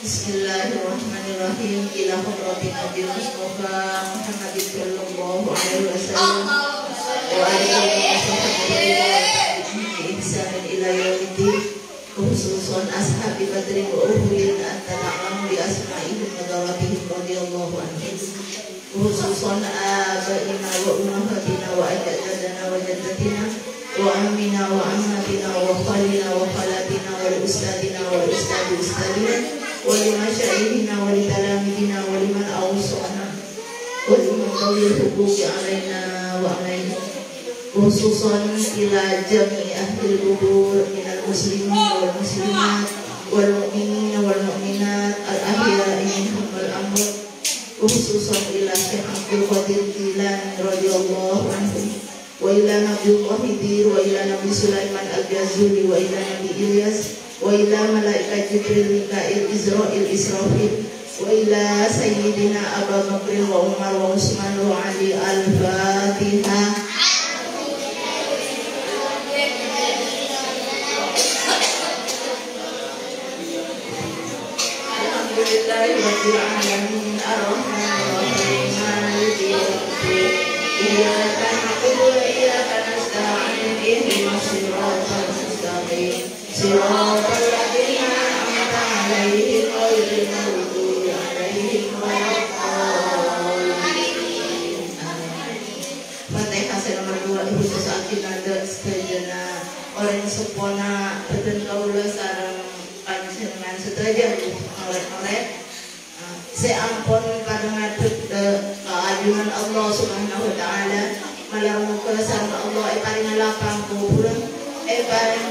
Bismillahirrahmanirrahim. Ila hadratin Nabi Mustafa Muhammadin sallallahu alaihi wasallam wa alihi wa sahbihi ihsanan ila yaumiddin. Khususan ashabi badrin wa uhudin anta ta'lamu bi asma'ihim wa dalatihim radhiyallahu anhum. Khususan abaina wa ummahatina wa ajdadana wa jaddatina wa ammina wa ammatina wa khalina wa khalatina wa ustadina wa ustadi ustadina wa limasyaihina wa litalamidina wa liman awsana wa liman tawil hukuki alaina wa alaina. Khususan ila jami ahli kubur minal muslimin wal muslimat wal mu'minin wal mu'minat al ahya'i minhum wal amwat. Khususan ila Syekh Abdul Qadir Jilani radhiyallahu anhu wa ila Nabiullah Khidir wa ila Nabi Sulaiman al-Jazuli wa ila Nabi Ilyas wa ila malaikat Jibril Mikail Israil Israfil wa ila Sayyidina Abu Bakr wa Umar wa Utsman wa Ali. Al-Fatihah. Alhamdulillahirabbil alamin arrahmanirrahim maliki yaumiddin. Iyyaka na'budu wa iyyaka nasta'in ihdinas siratal mustaqim siratal ladzina an'amta 'alaihim ghairil maghdubi 'alaihim waladdallin. Fatihah nomor 2 Ibu Sesaki nada sedayana orang sepona beten kaula sareng panjenengan sedaya oleh saya ampun kadangadep keagungan Allah Subhanahu wa taala malam muka sama Allah paring lapang kuburan paring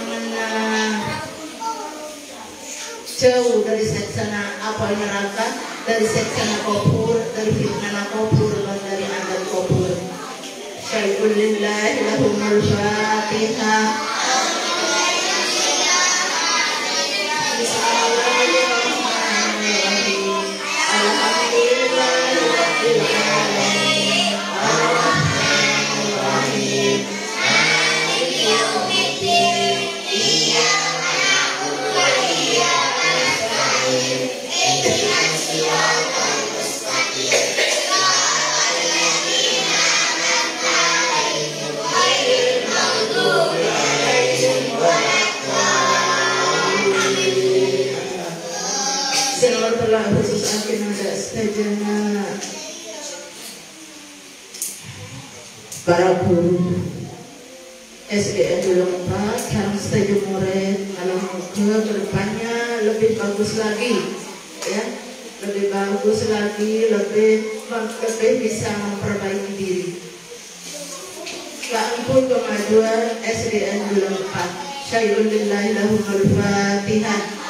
jauh dari seksana apa neraka, dari seksana kubur, dari fitnah kubur dan dari azab kubur. Syai'ul lillahi lahumul Fatihah. Khusus akhir nada sedajana para guru SDN dulu 4 sekarang stage murid kalau muka kedepannya lebih bagus lagi ya, lebih bagus lagi, lebih bisa memperbaiki diri. Keampun kemajuan SDN dulu 4 Syai'ul lillahi lahumul Fatihah.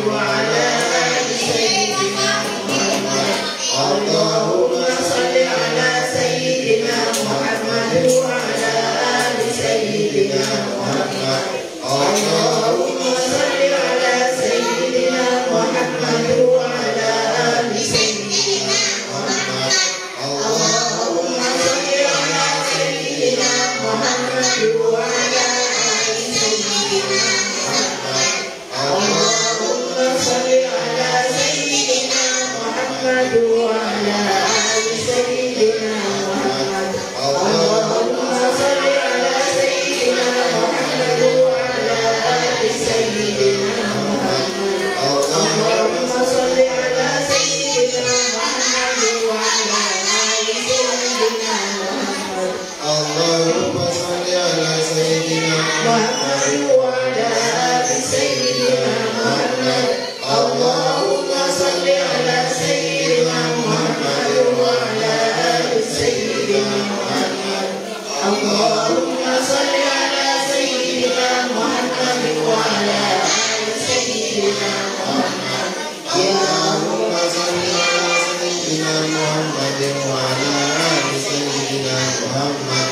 وعلى آل سيدنا محمد اللهم صل على سيدنا محمد وعلى آل سيدنا محمد اللهم صل على سيدنا محمد وعلى آل سيدنا محمد اللهم صل على سيدنا محمد وعلى آل سيدنا محمد اللهم صل على سيدنا محمد وعلى آل سيدنا محمد اللهم صل على سيدنا محمد وعلى آل سيدنا محمد اللهم صل على سيدنا محمد وعلى آل سيدنا محمد اللهم صل على سيدنا محمد وعلى آل سيدنا محمد اللهم صل على سيدنا محمد وعلى آل سيدنا محمد اللهم صل على سيدنا محمد وعلى آل سيدنا محمد اللهم صل على سيدنا محمد وعلى آل سيدنا محمد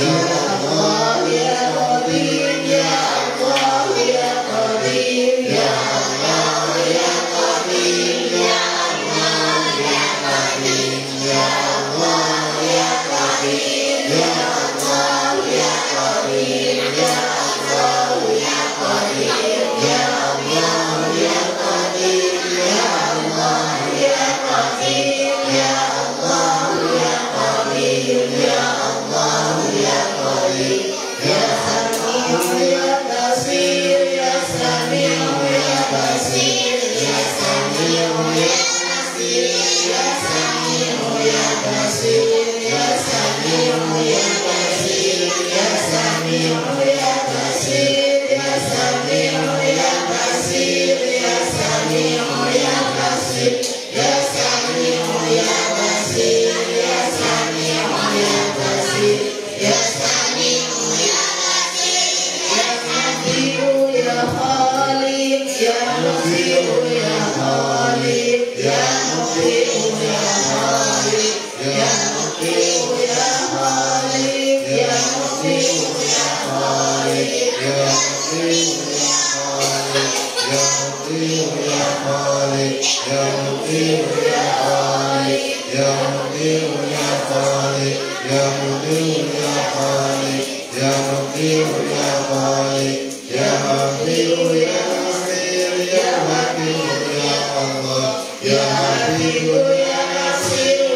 يا الله يا قدير يا الله يا قدير يا الله يا قدير يا الله يا قدير يا الله يا قدير يا الله يا قدير يا الله يا قدير يا الله يا قدير يا الله يا قدير يا الله يا قدير يا الله يا قدير يا سميع يا بصير يا سميع يا بصير يا سميع يا بصير يا سميع يا بصير يا سميع يا بصير يا سميع يا بصير يا سميع يا بصير يا سميع يا بصير يا سميع يا بصير يا سميع يا بصير يا سميع يا بصير يا مطيع يا خالق يا مطيع يا خالق يا مطيع يا خالق يا مطيع يا خالق يا مطيع يا خالق يا مطيع يا خالق يا مطيع يا خالق يا مطيع يا خالق يا مطيع يا خالق يا مطيع يا خالق يا مطيع يا خالق يا مطيع يا نصير يا مطيع يا الله يا مطيع يا نصير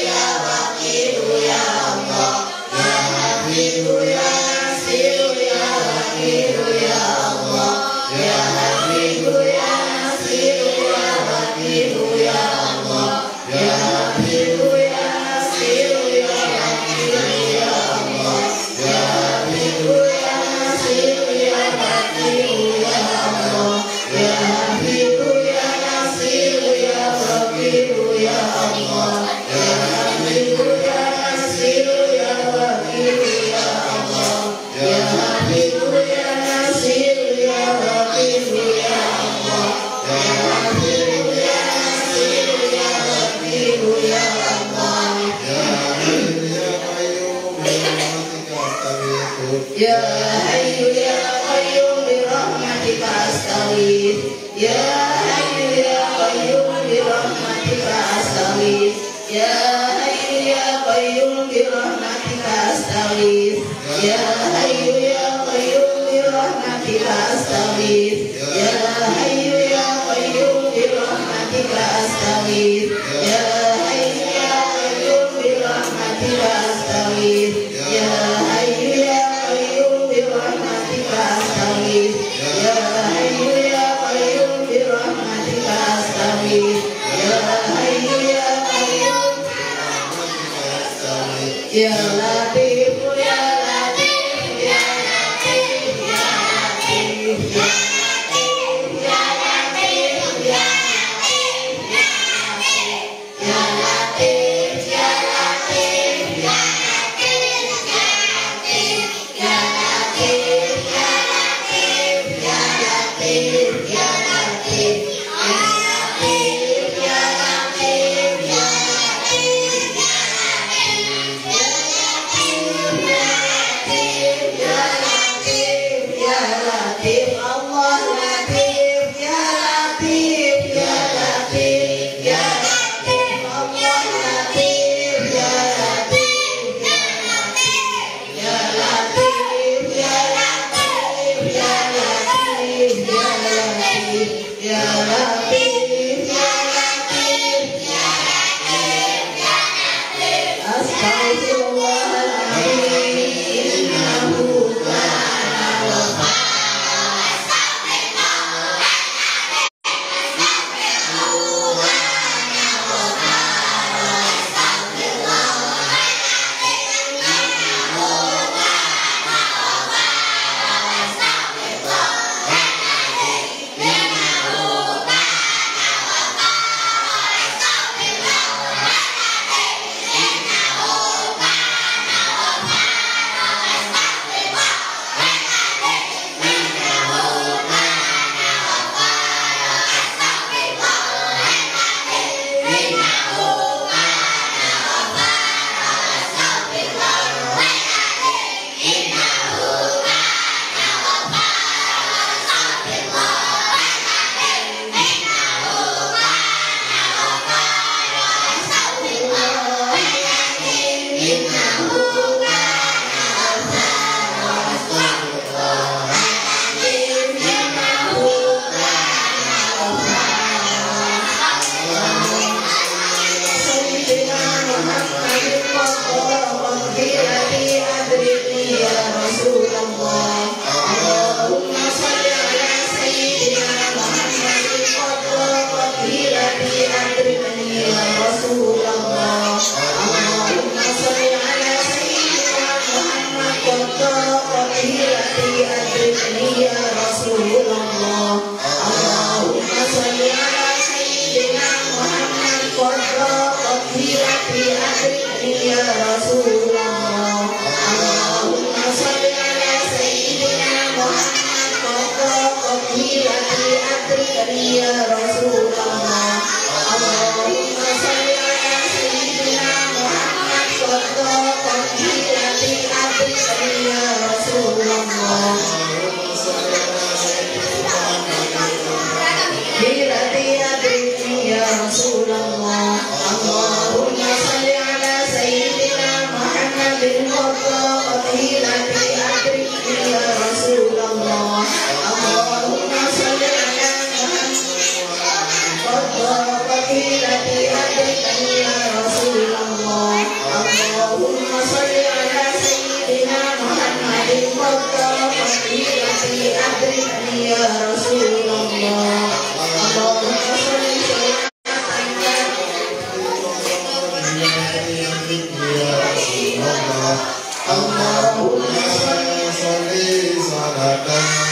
يا مطيع يا الله يا مطيع يا نصير يا مطيع يا الله يا مطيع يا نصير يا مطيع يا الله يا مطيع يا نصير يا مطيع يا الله يا مطيع يا نصير يا مطيع يا الله يا مطيع يا نصير يا مطيع يا الله يا مطيع يا نصير يا مطيع يا الله يا مطيع يا نصير يا مطيع يا الله يا مطيع يا نصير يا مطيع يا الله يا مطيع يا نصير يا مطيع يا الله يا حي يا قيوم برحمتك أستغيث يا حي يا قيوم برحمتك أستغيث يا حي يا قيوم برحمتك أستغيث يا حي يا قيوم برحمتك أستغيث يا حي يا قيوم برحمتك أستغيث يا حي يا قيوم برحمتك أستغيث يا حي يا قيوم برحمتك أستغيث يا حي يا قيوم برحمتك أستغيث يا حي يا قيوم يا لطيف يا لطيف يا لطيف يا لطيف يا Rasulullah. Hilati adrikni ya Rasulullah. Allahumma salli ala Sayyidina Muhammadin Mutlaq. Hilati adrikni ya Rasulullah. Allahumma salli ala Muhammad. Hilati adrikni ya Rasulullah. Allahumma salli ala Sayyidina Muhammadin Mutlaq. Hilati adrikni ya Rasulullah. Allahumma salli Allahumma salli salatan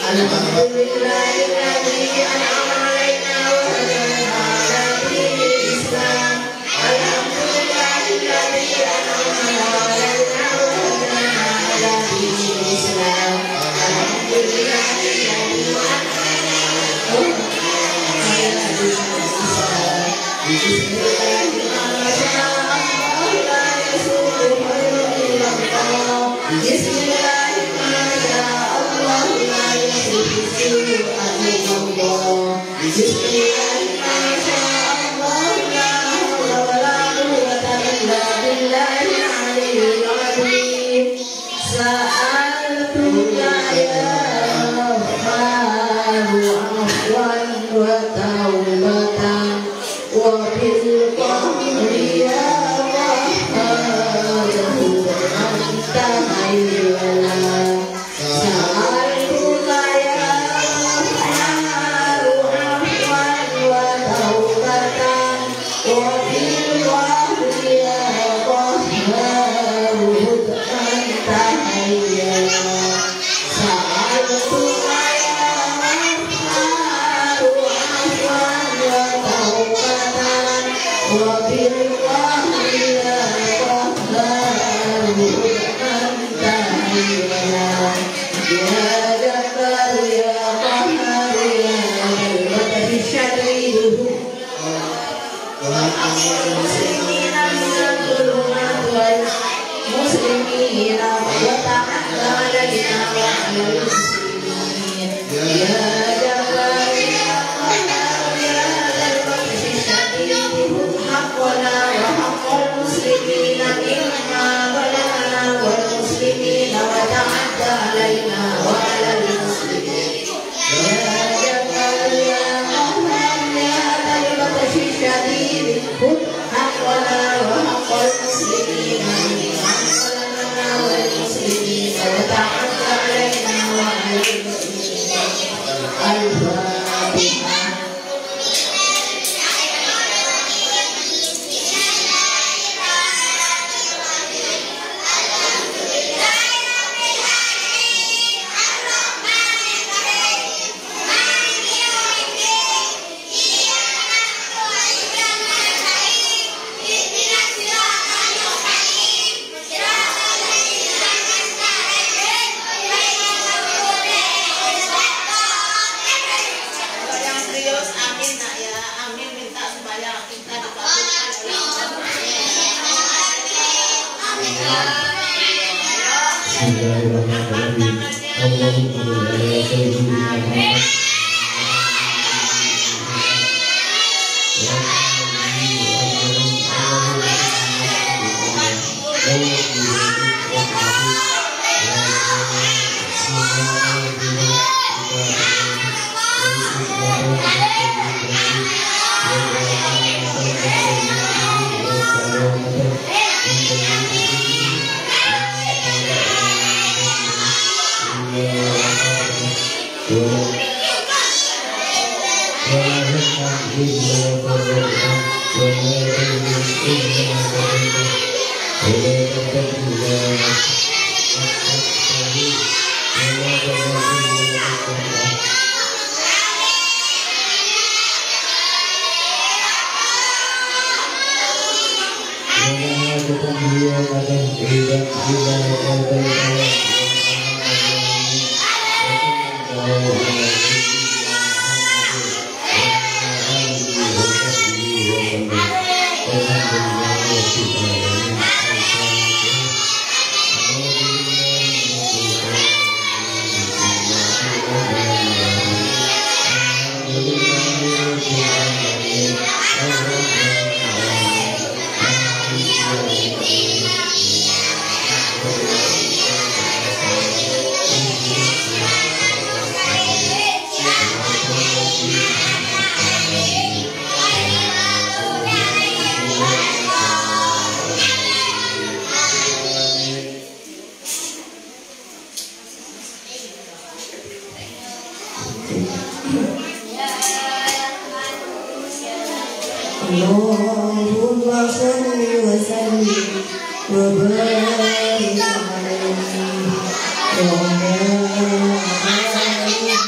Alhamdulillahilladzi an'ama 'alaina wa hadana 'ala dinil Islam. Alhamdulillahilladzi an'ama 'alaina wa hadana 'ala dinil Islam. Alhamdulillahilladzi Allahumma salli wa sallim wa barik alaihi wa ala alihi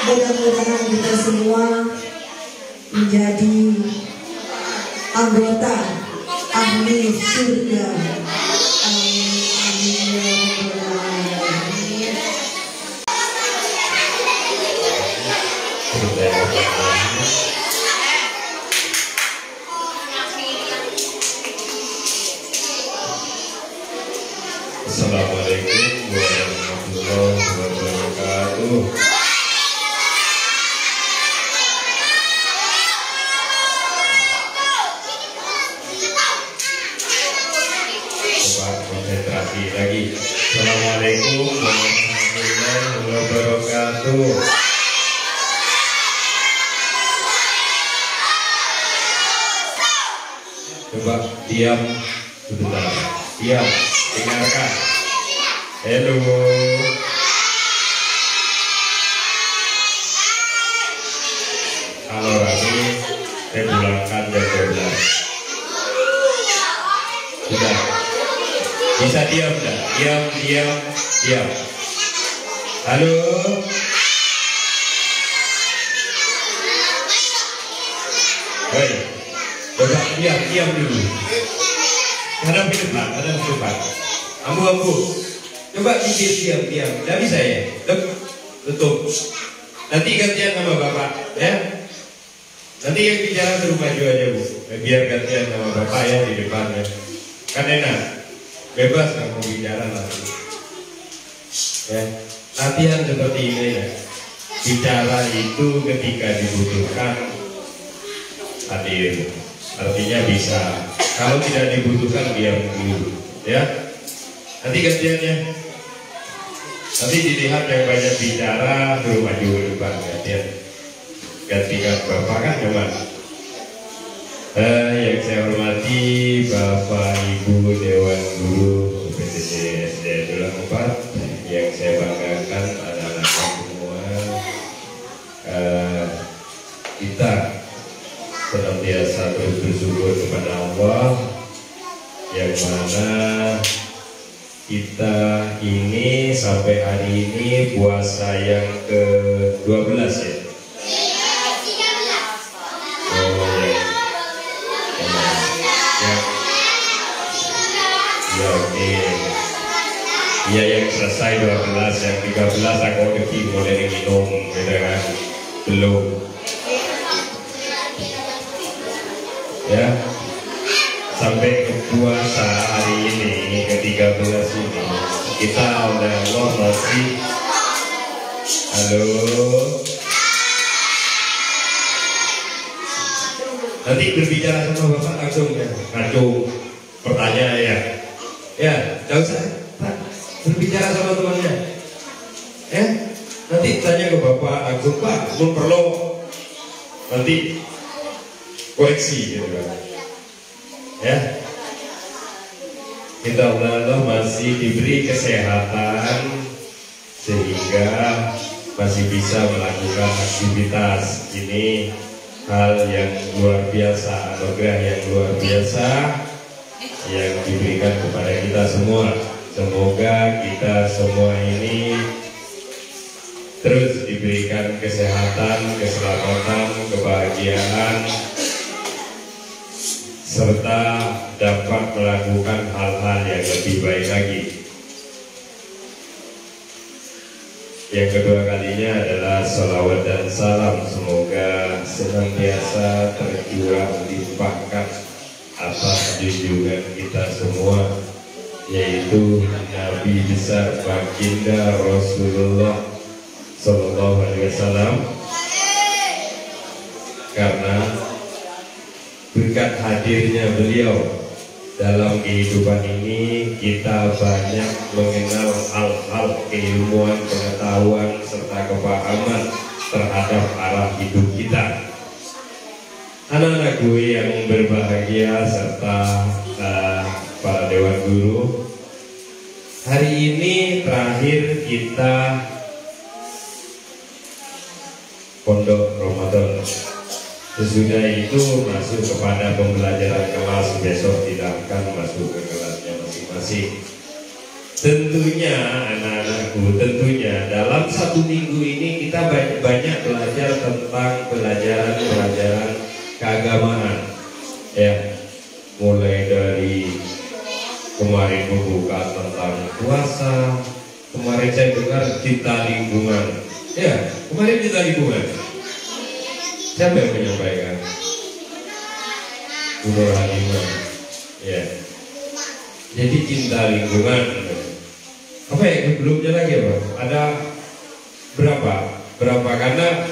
Mudah-mudahan kita semua menjadi anggota ahli surga. Amin, amin ya rabbal alamin. Assalamualaikum warahmatullahi wabarakatuh. Konsentrasi lagi. Assalamualaikum warahmatullahi wabarakatuh. Coba diam sebentar. Diam, dengarkan. Halo. Kalau Rani, saya pulangkan jam 12. Sudah. Bisa diam dah. Diam. Halo. Hei. Coba diam dulu. Hadap ke depan. Ambu. Coba diam. Tidak bisa ya? Tutup. Nanti gantian sama Bapak, ya. Nanti yang bicara suruh maju aja, Bu. Biar gantian sama Bapak ya di depannya. Kan enak. Bebas kamu bicara lagi. Ya. Latihan seperti ini ya. Bicara itu ketika dibutuhkan hadir. Artinya bisa. Kalau tidak dibutuhkan diam dulu, ya. Nanti gantiannya. Nanti dilihat yang banyak bicara suruh maju ke depan gantian. Gantikan Bapak kan teman. Yang saya hormati Bapak Ibu Dewan Guru PTC SD Dulang 4, yang saya banggakan anak-anak semua. Kita senantiasa terus bersyukur kepada Allah, yang mana kita ini sampai hari ini puasa yang ke-12 ya. Ya yang selesai 12, yang 13 aku mulai minum, gitu kan? Belum. Ya, sampai ke puasa hari ini ke-13 ini kita udah Allah masih. Halo. Nanti berbicara sama Bapak langsung ya, langsung pertanyaan ya. Ya, gak usah Pak, berbicara sama temannya. Ya, nanti tanya ke Bapak langsung, Pak, belum perlu nanti koreksi gitu kan. Ya, kita Allah masih diberi kesehatan sehingga masih bisa melakukan aktivitas ini. Hal yang luar biasa, anugerah yang luar biasa yang diberikan kepada kita semua. Semoga kita semua ini terus diberikan kesehatan, keselamatan, kebahagiaan, serta dapat melakukan hal-hal yang lebih baik lagi. Yang kedua kalinya adalah salawat dan salam, semoga senantiasa tercurah limpahkan atas junjungan kita semua, yaitu Nabi besar baginda Rasulullah Sallallahu Alaihi Wasallam. Karena berkat hadirnya beliau dalam kehidupan ini, kita banyak mengenal hal-hal keilmuan, pengetahuan, serta kepahaman terhadap arah hidup kita. Anak-anak gue yang berbahagia serta para Dewan Guru, hari ini terakhir kita Pondok Ramadan. Sesudah itu masuk kepada pembelajaran kelas, besok tidak akan masuk ke kelasnya masing-masing. Tentunya anak-anakku, tentunya dalam satu minggu ini kita banyak belajar tentang pelajaran-pelajaran keagamaan, ya, mulai dari kemarin membuka tentang puasa, kemarin saya dengar cinta lingkungan, ya, kemarin cinta lingkungan. Siapa yang menyampaikan? Guru Halimah, ya. Jadi cinta lingkungan. Apa ya sebelumnya lagi ya, Pak? Ada berapa? Karena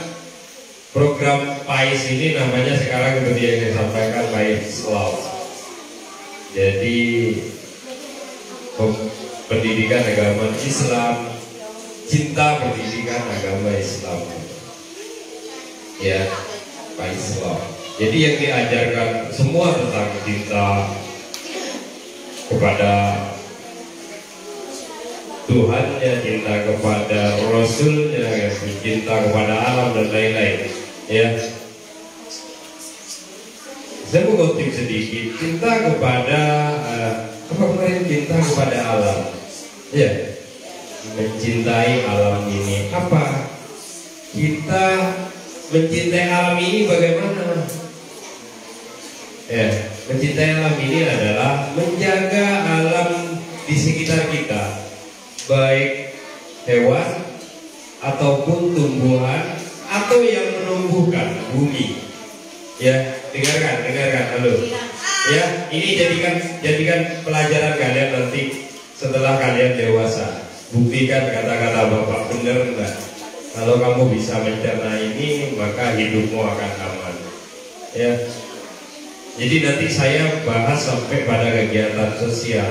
program PAIS ini namanya sekarang seperti yang saya sampaikan, PAIS Love. Jadi pendidikan agama Islam cinta pendidikan agama Islam. Ya, Pak Islam. Jadi yang diajarkan semua tentang cinta kepada Tuhannya, cinta kepada Rasulnya, cinta kepada alam dan lain-lain. Ya, saya mau ngutip sedikit, cinta kepada apa kemarin, cinta kepada alam. Ya, mencintai alam ini. Apa? Kita mencintai alam ini bagaimana? Ya, mencintai alam ini adalah menjaga alam di sekitar kita, baik hewan ataupun tumbuhan atau yang menumbuhkan bumi. Ya, dengarkan, halo. Ya, ini jadikan pelajaran kalian nanti setelah kalian dewasa. Buktikan kata-kata Bapak benar enggak? Kalau kamu bisa mencerna ini, maka hidupmu akan aman. Ya. Jadi nanti saya bahas sampai pada kegiatan sosial.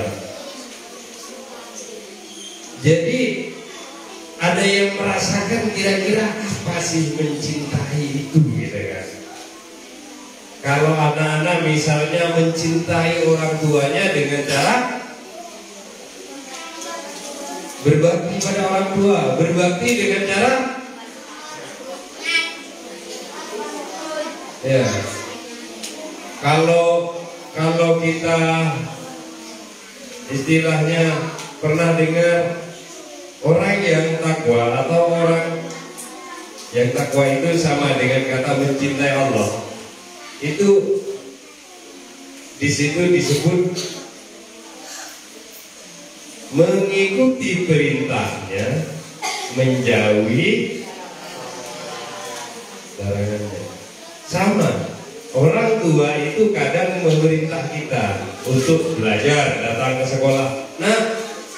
Jadi ada yang merasakan kira-kira apa sih mencintai itu, gitu kan? Kalau anak-anak misalnya mencintai orang tuanya dengan cara berbakti pada orang tua, berbakti dengan cara ya. Kalau kita istilahnya pernah dengar orang yang takwa atau orang yang takwa itu sama dengan kata mencintai Allah. Itu di situ disebut mengikuti perintahnya, menjauhi larangannya. Sama, orang tua itu kadang memerintah kita untuk belajar, datang ke sekolah. Nah,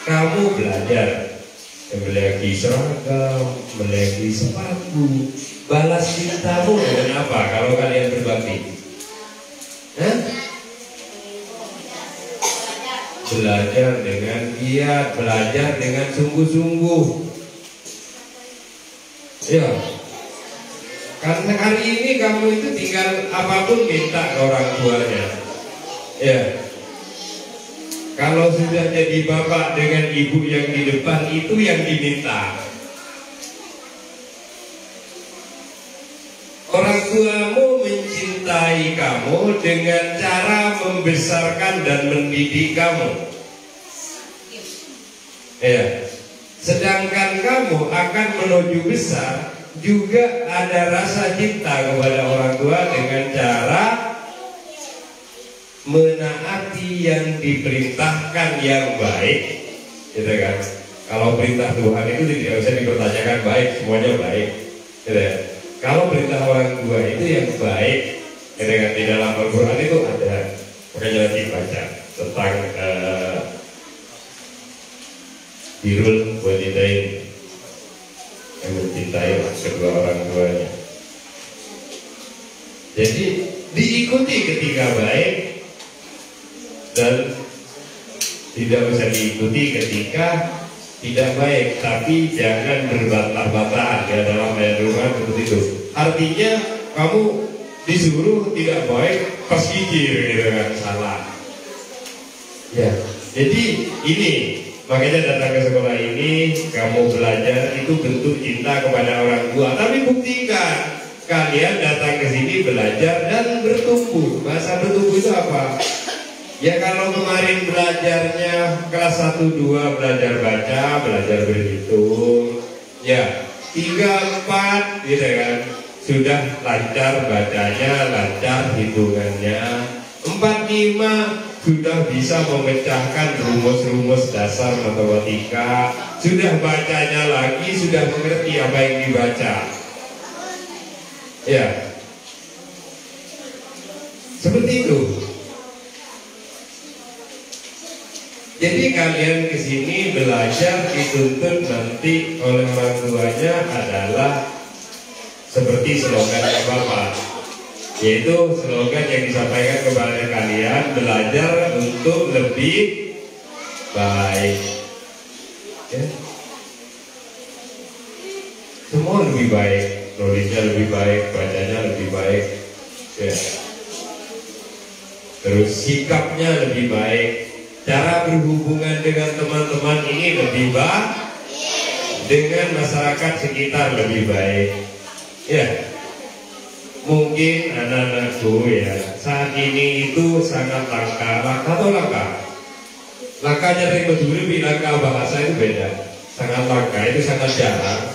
kamu belajar, membeli seragam, membeli sepatu. Balas cintamu dengan apa kalau kalian berbakti? Belajar dengan giat, belajar dengan sungguh-sungguh. Ya, karena hari ini kamu itu tinggal apapun minta ke orang tuanya. Ya, kalau sudah jadi bapak dengan ibu yang di depan, itu yang diminta. Orang tuamu mencintai kamu dengan cara membesarkan dan mendidik kamu. Ya. Sedangkan kamu akan menuju besar juga ada rasa cinta kepada orang tua dengan cara menaati yang diperintahkan yang baik, gitu kan? Kalau perintah Tuhan itu tidak usah dipertanyakan, baik, semuanya baik, gitu ya. Kalau perintah orang tua itu yang baik, dengan di dalam Al-Quran itu ada, makanya nanti baca tentang birrul walidain, yang mencintai kedua orang tuanya. Jadi diikuti ketika baik dan tidak usah diikuti ketika tidak baik, tapi jangan berbantah-bantahan ya dalam ayat Tuhan seperti itu. Artinya kamu disuruh tidak baik pas gigir, gitu kan, salah. Ya, jadi ini makanya datang ke sekolah ini, kamu belajar itu bentuk cinta kepada orang tua. Tapi buktikan kalian datang ke sini belajar dan bertumbuh. Masa bertumbuh itu apa? Ya kalau kemarin belajarnya kelas 1-2 belajar baca, belajar berhitung, ya 3-4 gitu kan, sudah lancar bacanya, lancar hitungannya. 4-5 sudah bisa memecahkan rumus-rumus dasar matematika, sudah bacanya lagi, sudah mengerti apa yang dibaca. Ya, seperti itu. Jadi kalian kesini belajar dituntut nanti oleh orang tuanya adalah seperti slogannya Bapak, yaitu slogan yang disampaikan kepada kalian, belajar untuk lebih baik. Ya. semua lebih baik, nulisnya lebih baik, bacanya lebih baik, ya. Terus sikapnya lebih baik, cara berhubungan dengan teman-teman ini lebih baik, dengan masyarakat sekitar lebih baik, ya. Mungkin anak-anakku ya saat ini itu sangat langka atau langka. Langkanya dari Madura, langka bahasa itu beda. Sangat langka, itu sangat jarang.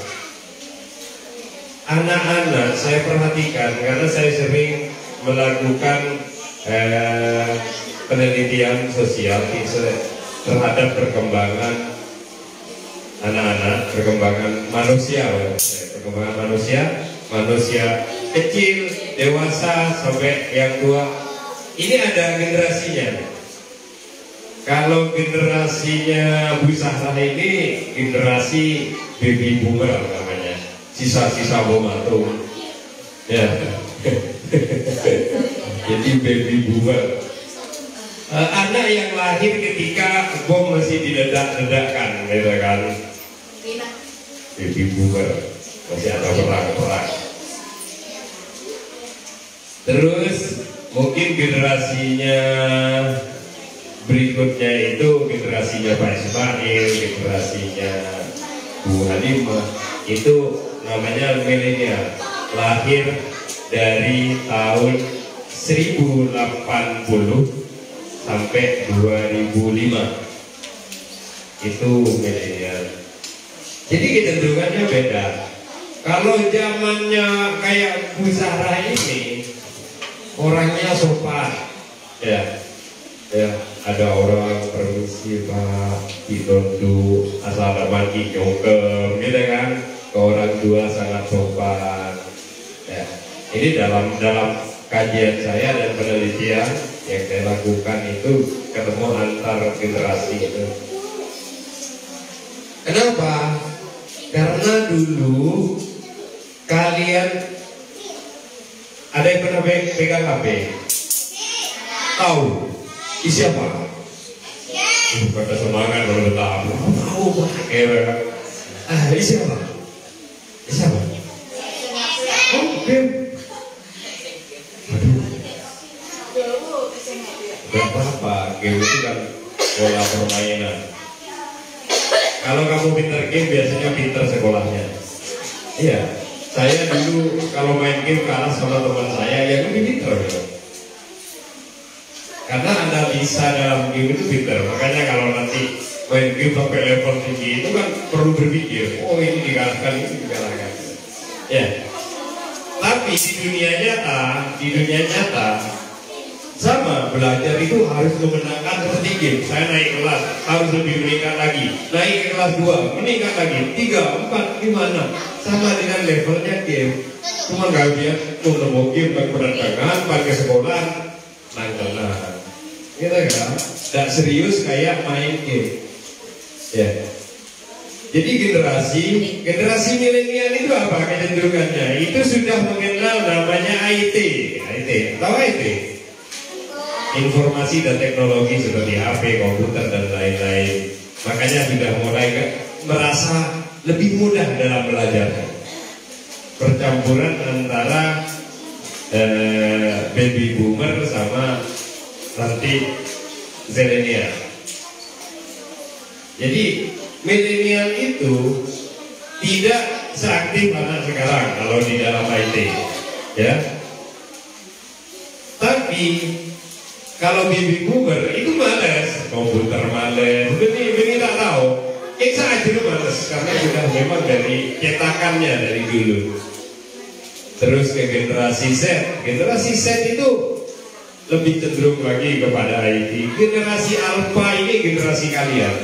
Anak-anak saya perhatikan karena saya sering melakukan penelitian sosial terhadap perkembangan anak-anak, perkembangan manusia, manusia kecil, dewasa, sampai yang tua. Ini ada generasinya. Kalau generasinya Bu Sahra ini generasi baby boomer namanya, sisa-sisa bom atom, ya. Jadi baby boomer, anak yang lahir ketika bom masih diledak-ledakkan, gitu kan? Baby boomer, masih ada perang-perang. Terus mungkin generasinya berikutnya itu generasinya Pak Ismail, generasinya Bu Halimah, itu namanya milenial, lahir dari tahun 1080 sampai 2005, itu milenial. Jadi kecenderungannya beda. Kalau zamannya kayak Bu Zahra ini, orangnya sopan, ya, ada orang permisi Pak, ditondu, assalamualaikum, nyongkem, gitu kan, ke orang tua sangat sopan, ya. Ini dalam kajian saya dan penelitian yang saya lakukan itu ketemu antar generasi itu. Kenapa? Karena dulu kalian ada yang pernah pegang HP? Tahu? Isi apa? Pada semangat kalau tahu. Tahu Pak. Isi apa? Isi apa? Oh, game. Aduh. Gak apa-apa, game itu kan bola permainan. Kalau kamu pintar game biasanya pintar sekolahnya. Iya. Saya dulu kalau main game kalah sama teman saya yang lebih pintar, ya. Karena analisa dalam game itu pintar. Makanya kalau nanti main game sampai level tinggi itu kan perlu berpikir, oh ini dikalahkan, ini dikalahkan. Ya. Tapi di dunia nyata sama, belajar itu harus memenangkan seperti game. Saya naik kelas harus lebih meningkat lagi, naik ke kelas 2 meningkat lagi, 3, 4, 5, sama dengan levelnya game. Cuma nggak biar mau game pakai perantangan, pakai sekolah, nanggalan, gitu kan? Nggak serius kayak main game, ya. Jadi generasi milenial itu apa kecenderungannya? Itu sudah mengenal namanya IT, tahu IT? Informasi dan teknologi seperti HP, komputer dan lain-lain. Makanya sudah mulai merasa lebih mudah dalam belajar. Percampuran antara baby boomer sama nanti zilenial. Jadi milenial itu tidak seaktif anak sekarang kalau di dalam IT, ya. Tapi kalau baby boomer itu males, komputer males, ini tak tahu. Saya aja males karena sudah memang dari cetakannya dari dulu. Terus ke generasi Z itu lebih cenderung lagi kepada IT. Generasi Alpha ini generasi kalian.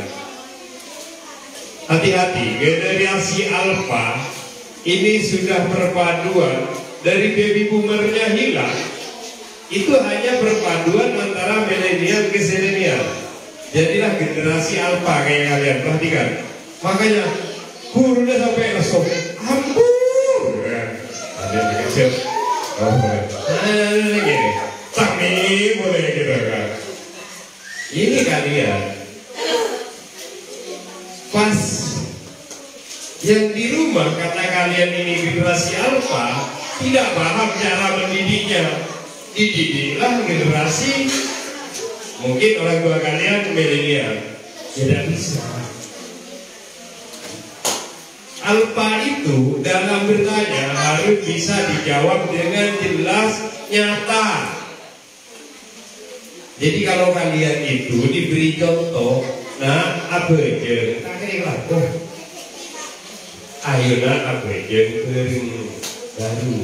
Hati-hati, generasi Alpha ini sudah perpaduan dari baby boomernya hilang. Itu hanya perpaduan antara milenial ke zilenial. Jadilah generasi Alpha kayak kalian, perhatikan. Makanya gurunya sampai lesok, ampun. Ada yang kecil, gini, Sami boleh gitu kan. Ini kalian pas Yang di rumah kata kalian ini generasi alfa tidak paham cara mendidiknya. Dididiklah generasi mungkin orang tua kalian milenial. Tidak bisa. Alfa itu dalam bertanya harus bisa dijawab dengan jelas, nyata. Jadi kalau kalian itu diberi contoh, nah apa aja, tak kira ayo nak apa aja baru.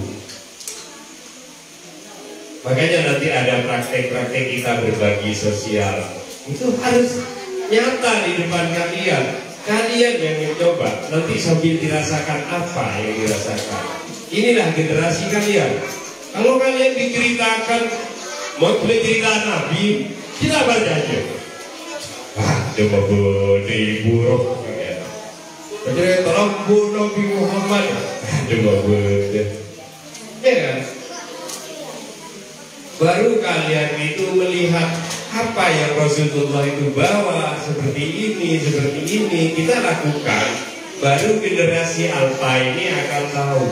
Makanya nanti ada praktek-praktek kita berbagi sosial. Itu harus nyata di depan kalian. Kalian yang mencoba, nanti sambil dirasakan apa yang dirasakan. Inilah generasi kalian. Kalau kalian diceritakan, mau cerita Nabi, kita baca aja. Wah, coba bodi buruk. Cerita Nabi Muhammad, coba bodi. Ya kan? Baru kalian itu melihat apa yang Rasulullah itu bawa, seperti ini, kita lakukan. Baru generasi alfa ini akan tahu.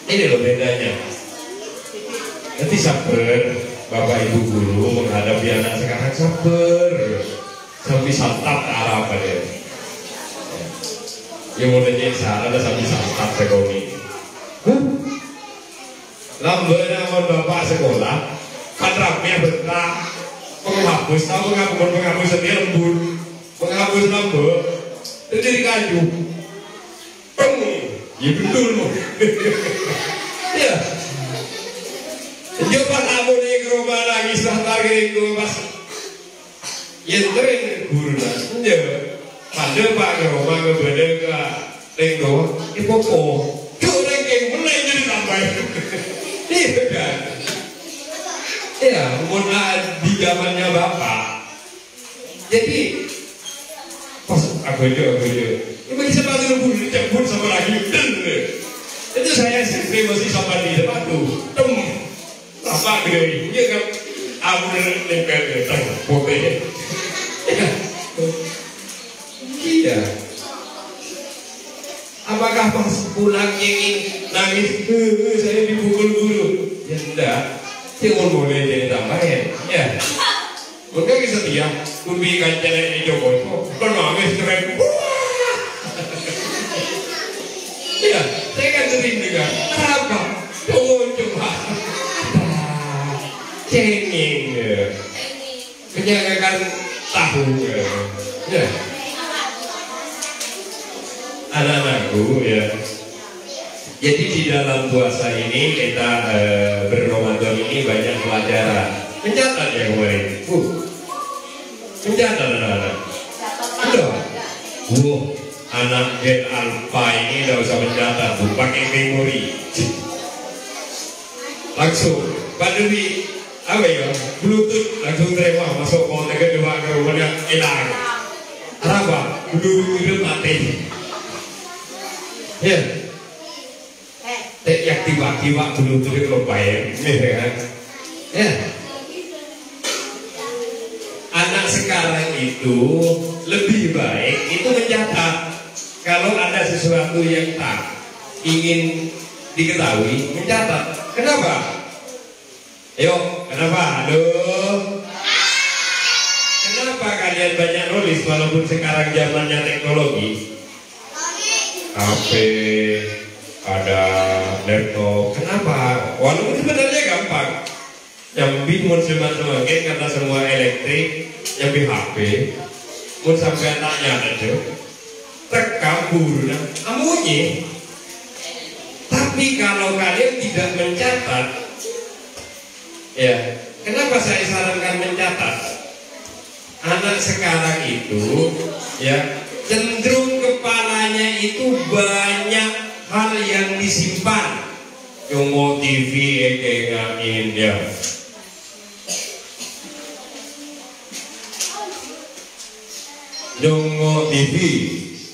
Ini loh bedanya. Nanti sabar, Bapak Ibu guru menghadapi anak sekarang sabar. Sampai santap ke arah apa ya? Yang mau salah ada sampai santap sekali. Lambatnya mau bapak sekolah, kan rapnya betah, penghapus, tahu penghapus sendiri lembut, penghapus lembut, itu jadi kayu, peng, ya betul loh, ya. Coba kamu nih ke rumah lagi sebentar gitu pas, ya sering guru lah, ya. Pada pak ke rumah ke beda ke lenggo, ipopo, kau lengkeng mulai jadi sampai. Iya kan? Ya, mulai di zamannya bapak. Jadi, pas aku aja. Ini bagi sepatu lembut dicabut sama lagi. Itu saya sendiri masih sama di sepatu. Apa gede? Iya kan? Aku nempel pokoknya. Iya. Apakah pas pulang ingin nangis, saya dipukul guru? Ya enggak, jangan boleh jadi tambahin. Ya, mungkin setia, kubi kancana ini Joko itu, kan nangis keren. Ya, saya kan sering dengar, apa? Coba, cengeng, kenyangkan tahu, ya. Anak-anakku ya. Jadi di dalam puasa ini kita berRamadan ini banyak pelajaran. Mencatat ya kemarin. Mencatat anak-anak. Udah. Anak Gen Alpha ini udah usah mencatat, pakai memori. Langsung pandemi apa ya? Bluetooth langsung terima masuk kontak kedua ke rumahnya hilang. Apa? Dulu mati. Ya, yang tiba-tiba belum terlalu baik, kan? Ya, anak sekarang itu lebih baik itu mencatat. Kalau ada sesuatu yang tak ingin diketahui, mencatat. Kenapa? Ayo, kenapa? Aduh. Kenapa kalian banyak nulis walaupun sekarang zamannya teknologi? HP, ada laptop. Kenapa? Walaupun sebenarnya gampang. Yang bingung semakin karena semua elektrik, yang di HP, pun sampai tanya aja, terkabur, amunyi. Tapi kalau kalian tidak mencatat, ya, kenapa saya sarankan mencatat? Anak sekarang itu, ya. Cenderung kepalanya itu banyak hal yang disimpan. Cuma TV kayak ya. Nunggu TV,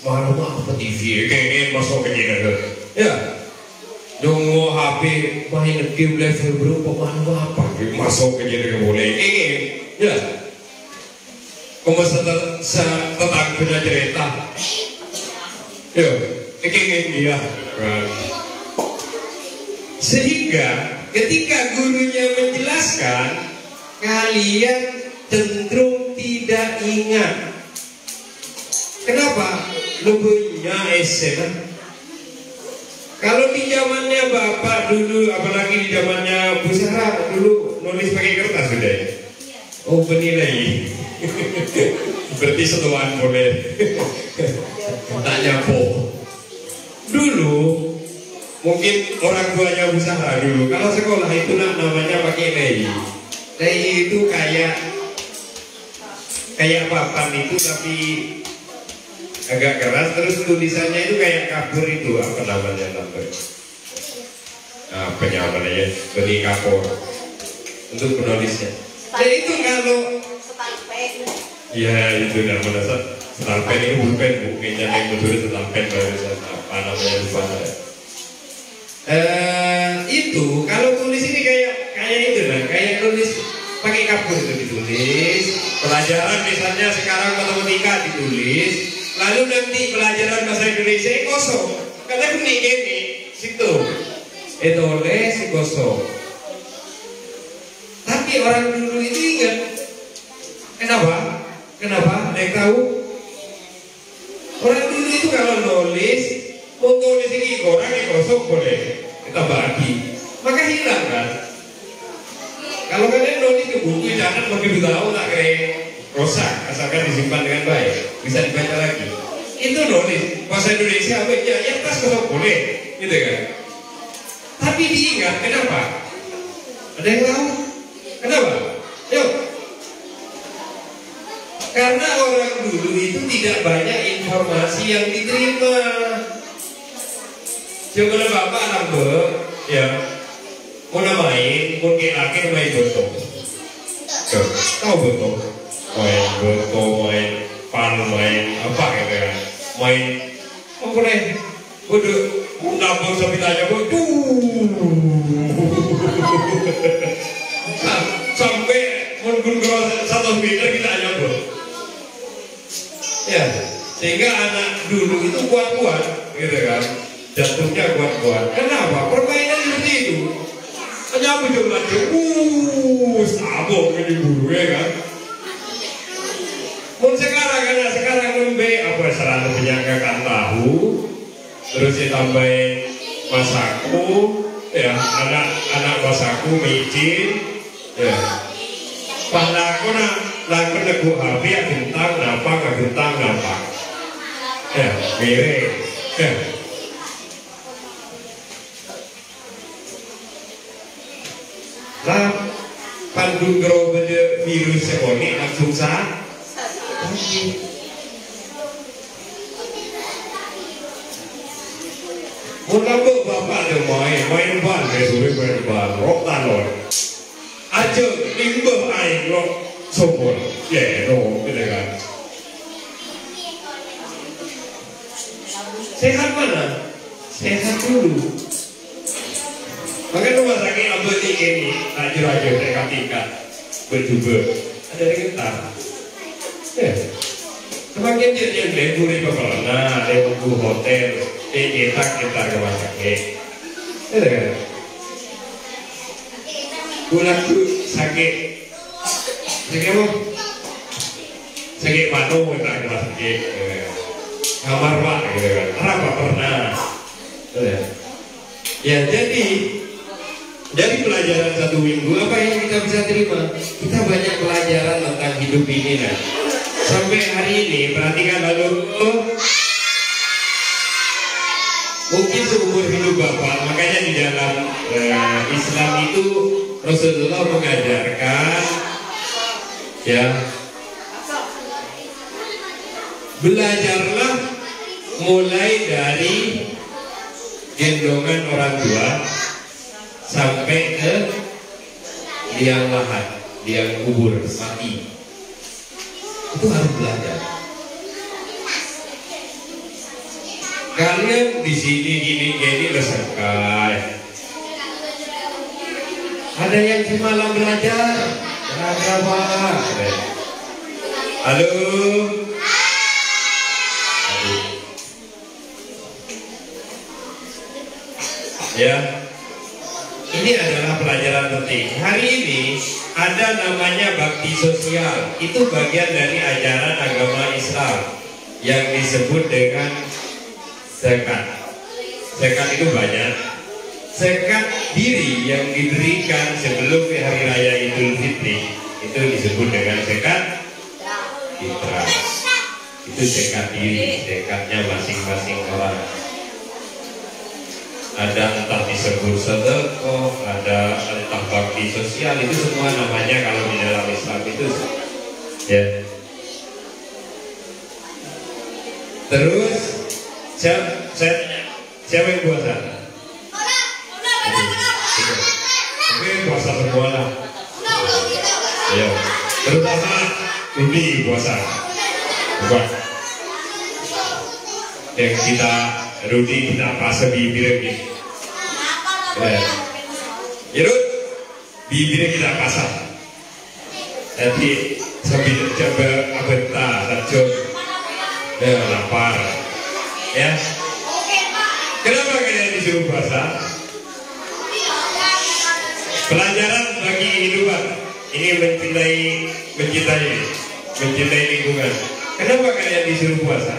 malu apa TV kayak masuk ke sini ya. Nunggu HP main game level berapa malu apa masuk ke sini boleh ya. Kemudian tentang punya cerita Yo, dia. Sehingga ketika gurunya menjelaskan, kalian cenderung tidak ingat. Kenapa? Lugunya SM. Kalau di zamannya Bapak dulu, apalagi di zamannya Bu Sarah dulu nulis pakai kertas sudah ya? Oh penilai. Berarti setuan boleh. Tak nyapo. Dulu mungkin orang tuanya Bu Sarah dulu kalau sekolah itu namanya pakai lei. Lei itu kayak papan itu tapi agak keras, terus tulisannya itu kayak kapur itu apa namanya beli kapur untuk penulisnya. Jadi itu kalau ya itu namanya setalpen itu pulpen bukan yang betul setalpen baru apa namanya lupa saya. Itu kalau tulis ini kayak itu lah, kayak tulis pakai kapur itu ditulis. Pelajaran misalnya sekarang matematika ditulis. Lalu nanti pelajaran bahasa Indonesia kosong. Karena kuning ini situ. Itu oleh si kosong. Tapi orang dulu itu ingat. Kenapa? Kenapa? Ada yang tahu? Orang dulu itu kalau nulis, mau tulis ini orang yang kosong boleh kita bagi. Maka hilang kan? Kalau kalian nulis ke buku jangan begitu tahu tak kayak rosak, asalkan disimpan dengan baik, bisa dibaca lagi. Itu nulis bahasa Indonesia baiknya ya pas kosong boleh, gitu kan? Tapi diingat, kenapa? Ada yang tahu? Kenapa? Yuk. Karena orang dulu itu tidak banyak informasi yang diterima. Coba Bapak nambah, ya, mau main, mau kira-kira main betul. Tahu betul? Main betul, main pan, main apa gitu kan? Main apa nih? Udah nabung sampai tanya sampai menggunakan 1 meter kita aja bro. Ya, sehingga anak dulu itu kuat-kuat, gitu kan? Jatuhnya kuat-kuat. Kenapa? Permainan seperti itu. Hanya muncul lagi, sabuk ini buru ya kan? Pun sekarang karena sekarang nembe apa serana penyangkakan tahu, terus ditambahin masaku, ya anak masaku micin, ya. Panaku laku neku HP gentang napa, ya mirip, ya. Lah pandung gerobede virus sekoni langsung sah. Mun lambok bapak dia main ban besok main ban rok talon. Aja limbah air rok sombor. Ya no gitu kan. Sehat mana? Sehat dulu. Maka rumah sakit ambil ini rajin-rajin tingkat berjubel ada yang gentar. Ya, semakin dia lebih di pekelana, lebih hotel, cetak gentar rumah sakit. Ada kan? Bulan sakit, sakit apa? Sakit mano gentar rumah sakit. Kamar pak, gitu kan? Apa pernah? Ya jadi pelajaran 1 minggu apa yang kita bisa terima? Kita banyak pelajaran tentang hidup ini kan. Sampai hari ini perhatikan lalu mungkin seumur hidup Bapak, makanya di dalam Islam itu Rasulullah mengajarkan ya belajarlah mulai dari gendongan orang tua sampai ke liang lahat, liang kubur mati. Itu harus belajar. Kalian di sini gini lesekai. Ada yang semalam belajar? Ada Pak. Halo. Ya, ini adalah pelajaran penting. Hari ini ada namanya bakti sosial. Itu bagian dari ajaran agama Islam yang disebut dengan zakat. Zakat itu banyak. Zakat diri yang diberikan sebelum hari raya Idul Fitri itu disebut dengan zakat fitrah. Itu zakat diri, zakatnya masing-masing orang. Ada entah disebut sedekah, ada entah bakti sosial, itu semua namanya kalau di dalam Islam itu ya. Terus siapa yang puasa? Oke, puasa semua lah. Ayo, terutama Rudi puasa. Bukan. Yang kita Rudi kita pasang bibir ini. Ya, bibirnya kita pasang. Jadi sambil coba abenta, tajam, lapar. Ya. Kenapa kalian disuruh puasa? Pelajaran bagi kehidupan. Ini mencintai lingkungan. Kenapa kalian disuruh puasa?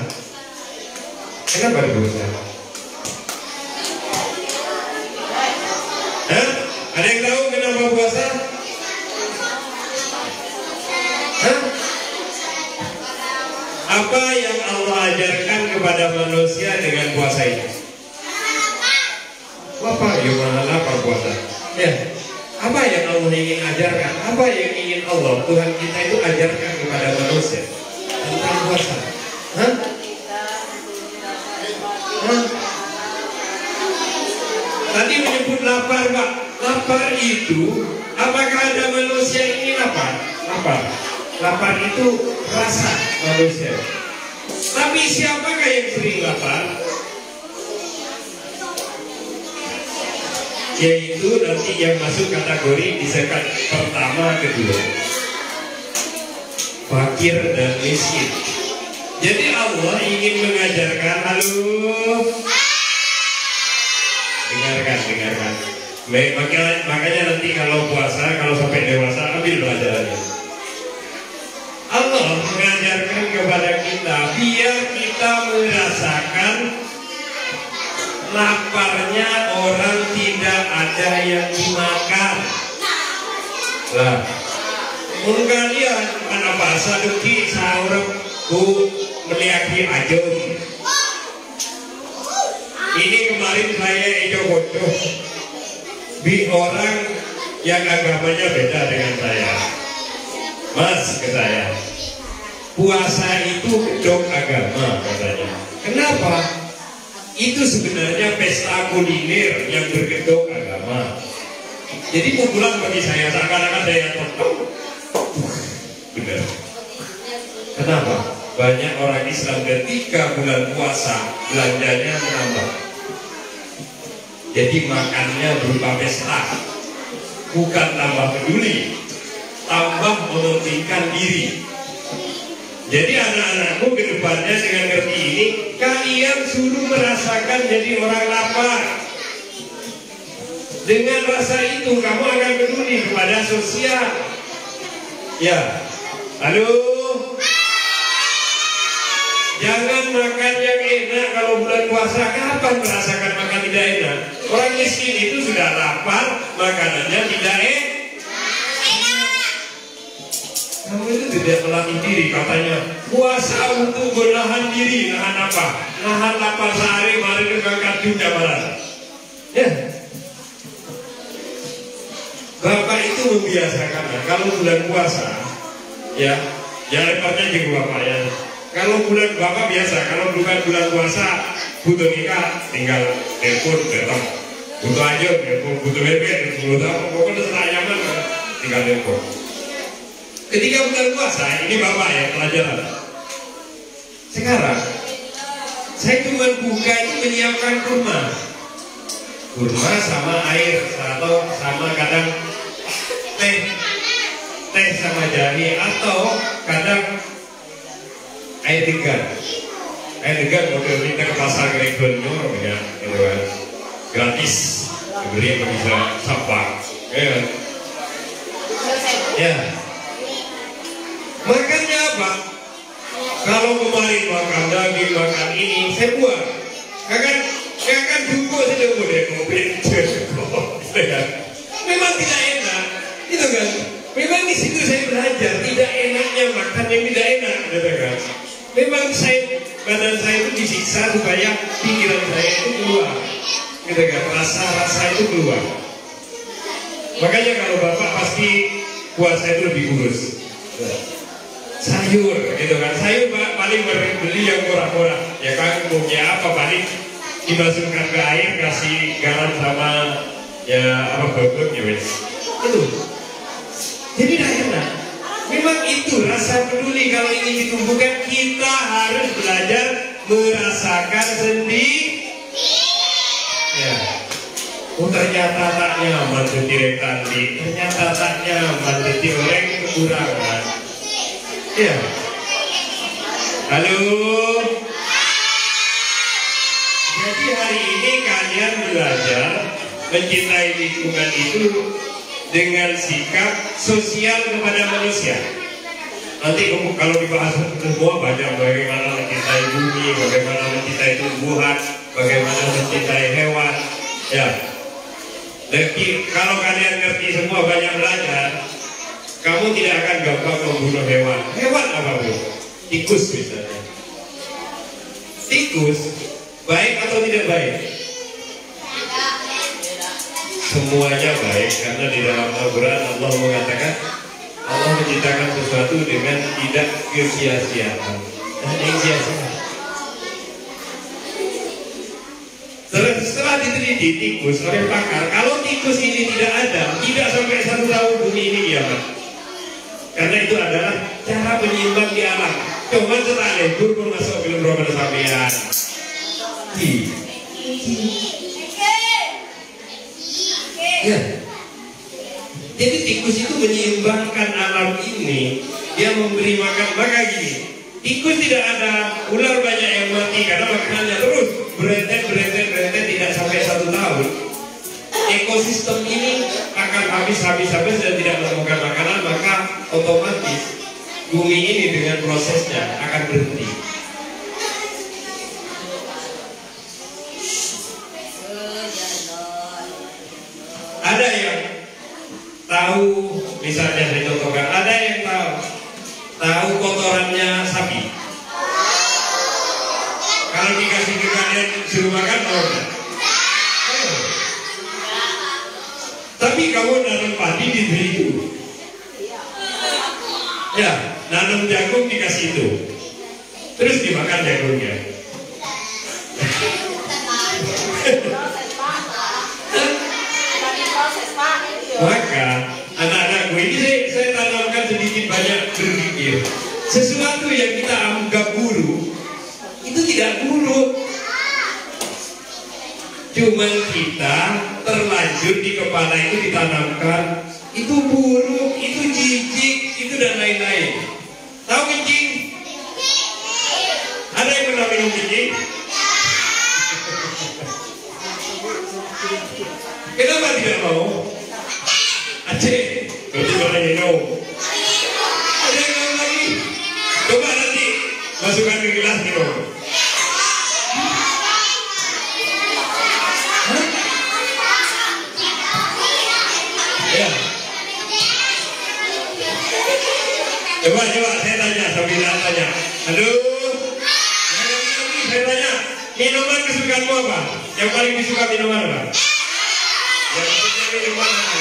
Kenapa puasa? Hah? Ada yang tahu kenapa puasa? Hah? Apa yang Allah ajarkan kepada manusia dengan puasa ini? Apa? Gimana lapar puasa? Ya. Apa yang Allah ingin ajarkan? Apa yang ingin Allah Tuhan kita itu ajarkan kepada manusia tentang puasa? Hah? Hah? Tadi menyebut lapar, Pak. Lapar itu, apakah ada manusia ini lapar? Lapar itu rasa manusia. Tapi siapakah yang sering lapar? Yaitu nanti yang masuk kategori di zakat pertama kedua, fakir dan miskin. Jadi Allah ingin mengajarkan, dengarkan. Makanya nanti kalau puasa, kalau sampai dewasa, ambil pelajarannya. Allah mengajarkan kepada kita biar kita merasakan laparnya orang tidak ada yang dimakan. Lah, mungkin kalian karena bahasa duki sahur ku meliaki ajum. Ini kemarin saya itu bodoh di orang yang agamanya beda dengan saya. Mas, ke saya, puasa itu kedok agama katanya. Kenapa? Itu sebenarnya pesta kuliner yang berkedok agama. Jadi pukulan bagi saya seakan-akan saya tonton. Benar. Kenapa? Banyak orang Islam ketika bulan puasa belanjanya menambah. Jadi makannya berupa pesta, bukan tambah peduli, tambah mementingkan diri. Jadi anak-anakku ke depannya dengan ngerti ini, kalian suruh merasakan jadi orang lapar. Dengan rasa itu kamu akan peduli kepada sosial. Ya, halo. Jangan makan yang enak kalau bulan puasa. Kapan merasakan makan tidak enak? Orang miskin itu sudah lapar, makanannya tidak enak. Kamu itu tidak melatih diri, katanya puasa untuk menahan diri. Nahan apa? Nahan lapar sehari, mari ngangkat juga barat. Ya. Bapak itu membiasakan, kalau bulan puasa, ya, repotnya juga Bapak ya. Kalau bulan Bapak biasa, kalau bukan bulan puasa, butuh nikah, tinggal telepon, datang. Butuh aja, butuh bebek, butuh apa, pokoknya setelah nyaman, tinggal telepon. Ketika bulan puasa, ini Bapak ya pelajaran. Sekarang, saya cuma buka itu menyiapkan kurma sama air atau sama kadang teh sama jahe atau kadang air degan model kita ke pasar Gregor ya, gitu kan. gratis. Beri yang bisa sapa. Ya. Makannya apa? Kalau kemarin makan daging, makan ini, saya buang. Akan cukup saja boleh ngobrol. Memang tidak enak, itu kan? Memang di situ saya belajar tidak enaknya makan yang tidak enak, gitu kan? Memang badan saya itu disiksa supaya pikiran saya itu keluar, gitu kan? Rasa-rasa itu keluar. Makanya kalau bapak pasti puasa itu lebih kurus. Sayur, gitu kan? Sayur paling beli yang murah-murah. Ya kan, mungkin apa paling dimasukkan ke air, kasih garam sama ya apa bebek ya wes. Itu. Jadi tidak enak. Memang itu rasa peduli kalau ingin ditumbuhkan, kita harus belajar merasakan sendiri. Ya. Oh ternyata tak nyaman sendiri tadi. Ternyata tak nyaman jadi orang kekurangan. Ya. Halo. Jadi hari ini kalian belajar mencintai lingkungan itu dengan sikap sosial kepada manusia. Nanti kalau dibahas semua banyak bagaimana mencintai bumi, bagaimana mencintai tumbuhan, bagaimana mencintai hewan. Ya. Jadi kalau kalian ngerti semua banyak belajar, kamu tidak akan gampang membunuh hewan. Hewan apapun, tikus misalnya. Tikus baik atau tidak baik? Semuanya baik karena di dalam Al-Quran Allah mengatakan Allah menciptakan sesuatu dengan tidak kesia-siaan. Yang sia-sia. Setelah diteliti tikus oleh pakar, kalau tikus ini tidak ada, tidak sampai 1 tahun bumi ini kiamat. Karena itu adalah cara penyeimbang di alam. Coba setelah lebur pun masuk film Roman Sapian. Ya. Jadi tikus itu menyeimbangkan alam ini. Dia memberi makan. Maka gini, tikus tidak ada, ular banyak yang mati karena makanannya terus berentet tidak sampai 1 tahun. Ekosistem ini akan habis dan tidak menemukan makanan, maka otomatis bumi ini dengan prosesnya akan berhenti. Ada yang tahu, misalnya saya contohkan, ada yang tahu kotorannya sapi. Kalau dikasih ke kalian suruh makan, mau enggak? Tapi kamu nanam padi diberi itu. Ya, nanam jagung dikasih itu. Terus dimakan jagungnya. Maka anak-anakku ini saya tanamkan sedikit banyak berpikir. Sesuatu yang kita anggap buruk itu tidak buruk. Cuman kita terlanjur di kepala itu ditanamkan itu buruk, itu jijik, itu dan lain-lain. Tahu kencing? Ada yang pernah minum kencing? Kenapa tidak mau? Aceh, berarti pernah minum. Ada yang mau lagi? Coba nanti masukkan ke gelas minum. Ya. Coba saya tanya sambil tanya. Halo. Saya tanya, minuman kesukaanmu apa? Yang paling disuka minuman apa? Yang maksudnya minuman apa?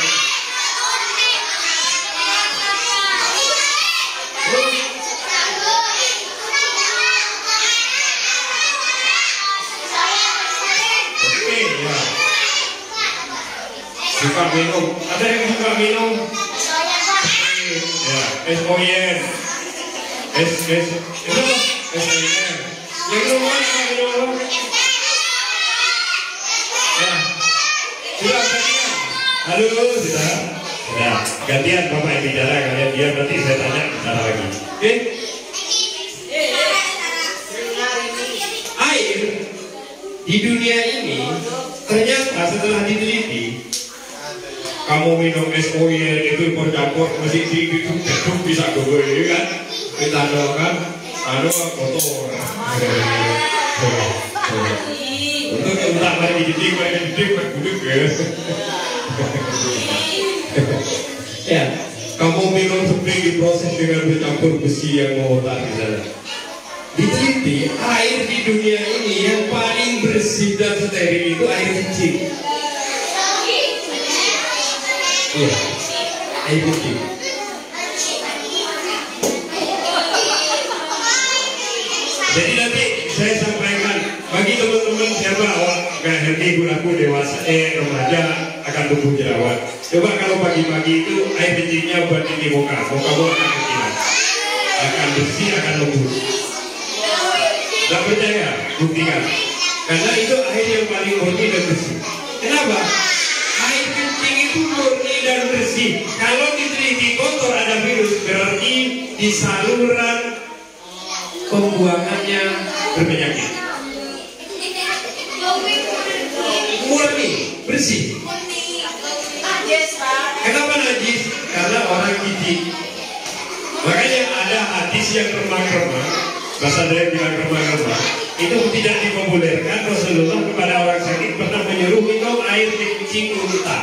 Oke, ya. Suka minum. Ada yang suka minum? Ya, es oyen. Es oyen. Yang minum apa? Ya. Sudah gantian. Halo, sudah. Sudah. Gantian Bapak yang bicara, kalian diam, nanti saya tanya bicara lagi. Oke? Air di dunia ini Ternyata setelah diteliti, kamu minum es oyen itu campur masih sedikit bisa gue kan? Kita kan, kotor. Untuk utama dididik ya, kamu minum seperti diproses dengan bercampur besi yang mengotak di sana. Diteliti, air di dunia ini yang paling bersih dan steril itu air kencing. Iya, air kencing. Jadi nanti saya sampaikan bagi teman-teman siapa nggak ngerti aku dewasa remaja akan tumbuh jerawat. Coba kalau pagi-pagi itu air kencingnya buat di muka akan kecilan, akan bersih, akan lembut. Gak percaya, buktikan. Karena itu air yang paling murni dan bersih. Kenapa? Air kencing itu murni dan bersih. Kalau diteliti kotor ada virus, berarti di saluran pembuangannya berpenyakit. Murni, bersih. Kenapa najis? Karena orang jijik. Makanya ada hadis yang remang-remang, bahasa saya bilang remang-remang, itu tidak dipopulerkan. Rasulullah kepada orang sakit pernah menyuruh minum air kencing unta.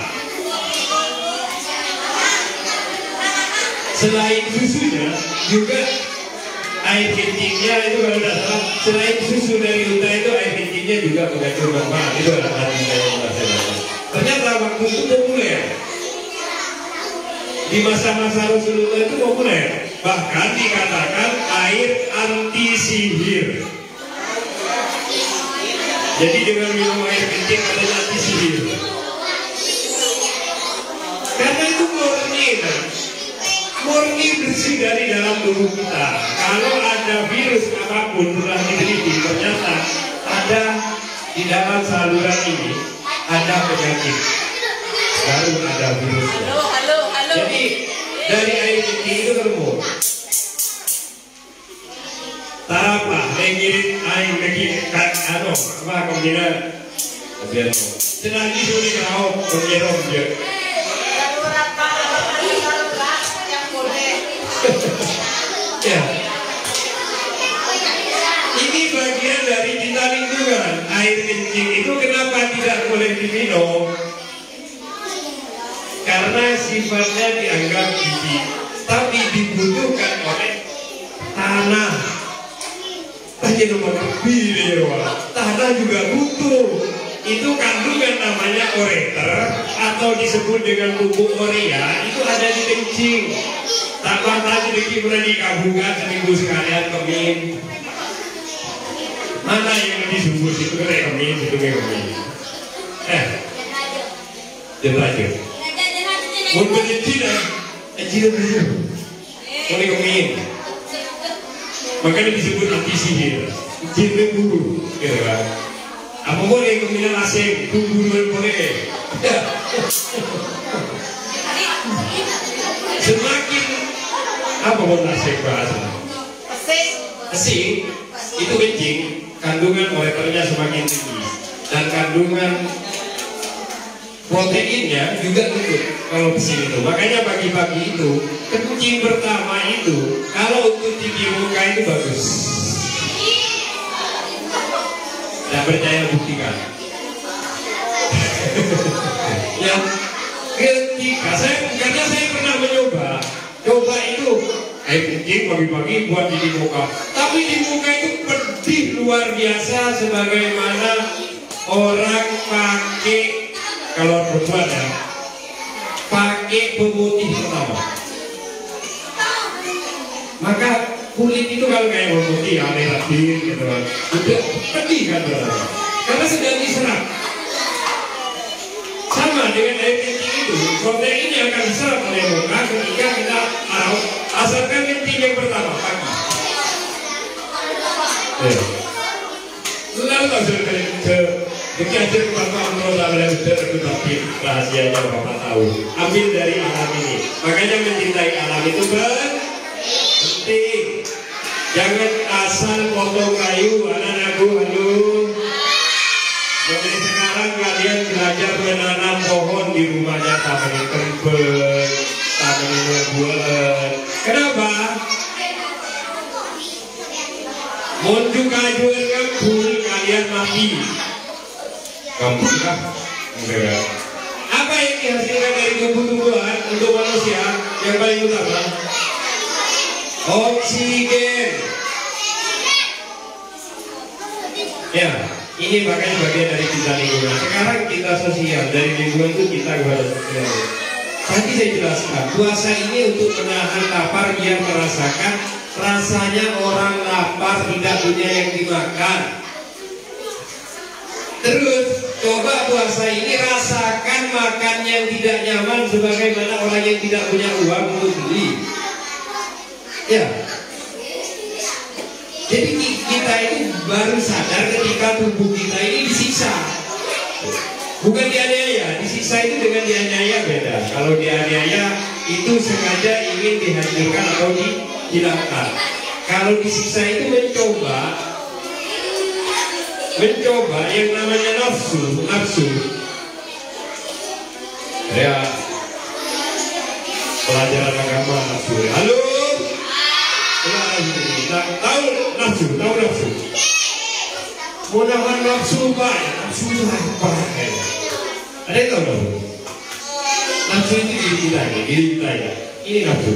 Selain susunya, juga air kencingnya itu kalau tidak salah, selain susu dari unta itu air kencingnya juga mengandung manfaat. Itu adalah hadis yang saya. Ternyata waktu itu populer. Di masa-masa Rasulullah itu populer. Bahkan dikatakan air anti sihir. Jadi dengan minum air kencing katanya anti sihir. Karena itu murni bersih dari dalam tubuh kita. Kalau ada virus apapun telah diteliti, ternyata ada di dalam saluran ini ada penyakit. Baru ada virusnya. Jadi dari air kencing itu terbuat. Tarapa, mengirit air kencing apa kemudian senang sulit kau menyerom dia. Ya. Ini bagian dari cinta lingkungan. Air kencing itu kenapa tidak boleh diminum? Karena sifatnya dianggap jijik, tapi dibutuhkan oleh tanah. Tanah juga butuh. Itu kandungan namanya ureter atau disebut dengan pupuk urea. Itu ada di kencing. Tambah tadi dikit mulai dikabungkan seminggu sekalian kemin. Mana yang lebih sungguh itu kemin, itu kemin. Jelas. Mungkin Cina dulu, mulai kemin. Makanya disebut anti sihir. Cina dulu, gitu kan? Apa boleh keminan asing, dulu boleh. Semakin apa mau asing bahasa? Asing itu kencing, kandungan ureternya semakin tinggi dan kandungan proteinnya juga ikut kalau besi itu. Makanya pagi-pagi itu kencing pertama itu kalau untuk tinggi muka itu bagus. Tidak percaya buktikan. Ya, ketika karena saya pernah coba itu air kencing pagi-pagi buat di muka. Tapi di muka itu pedih luar biasa sebagaimana orang pakai kalau perempuan ya pakai pemutih pertama. Maka kulit itu kalau kayak pemutih alerabin gitu kan, udah pedih kan berarti. Karena sedang diserap. Sama dengan air kencing itu, protein yang akan diserap oleh muka ketika kita asalkan kencing yang pertama pagi. Lalu langsung dikajar Bapak Amrola oleh tetapi rahasianya Bapak tahu. Ambil dari alam ini. Makanya mencintai alam itu penting. Jangan asal potong kayu, anak-anakku, halo. Mulai sekarang sekarang kalian belajar menanam pohon di rumahnya, taman kempet, taman buat. Kenapa? Munjuk kajuan kebun kalian mati. Kamu kah? Enggak. Apa yang dihasilkan dari tumbuh-tumbuhan untuk manusia yang paling utama? Oksigen. Ya, ini makanya bagian dari kita lingkungan. Sekarang kita sosial, dari lingkungan itu kita kepada sosial. Tadi saya jelaskan, puasa ini untuk menahan lapar yang merasakan rasanya orang lapar tidak punya yang dimakan. Terus coba puasa ini rasakan makan yang tidak nyaman sebagaimana orang yang tidak punya uang untuk beli. Ya. Jadi kita ini baru sadar ketika tubuh kita ini disiksa. Bukan dianiaya, disiksa itu dengan dianiaya beda. Kalau dianiaya itu sengaja ingin dihancurkan atau dihilangkan. Kalau disiksa itu mencoba yang namanya nafsu. Ya, pelajaran agama nafsu. Halo. Tahu nafsu. Mudah-mudahan nafsu banyak. Nafsu itu apa? Ada yang tahu dong? Nafsu itu diri kita ya. Ini nafsu.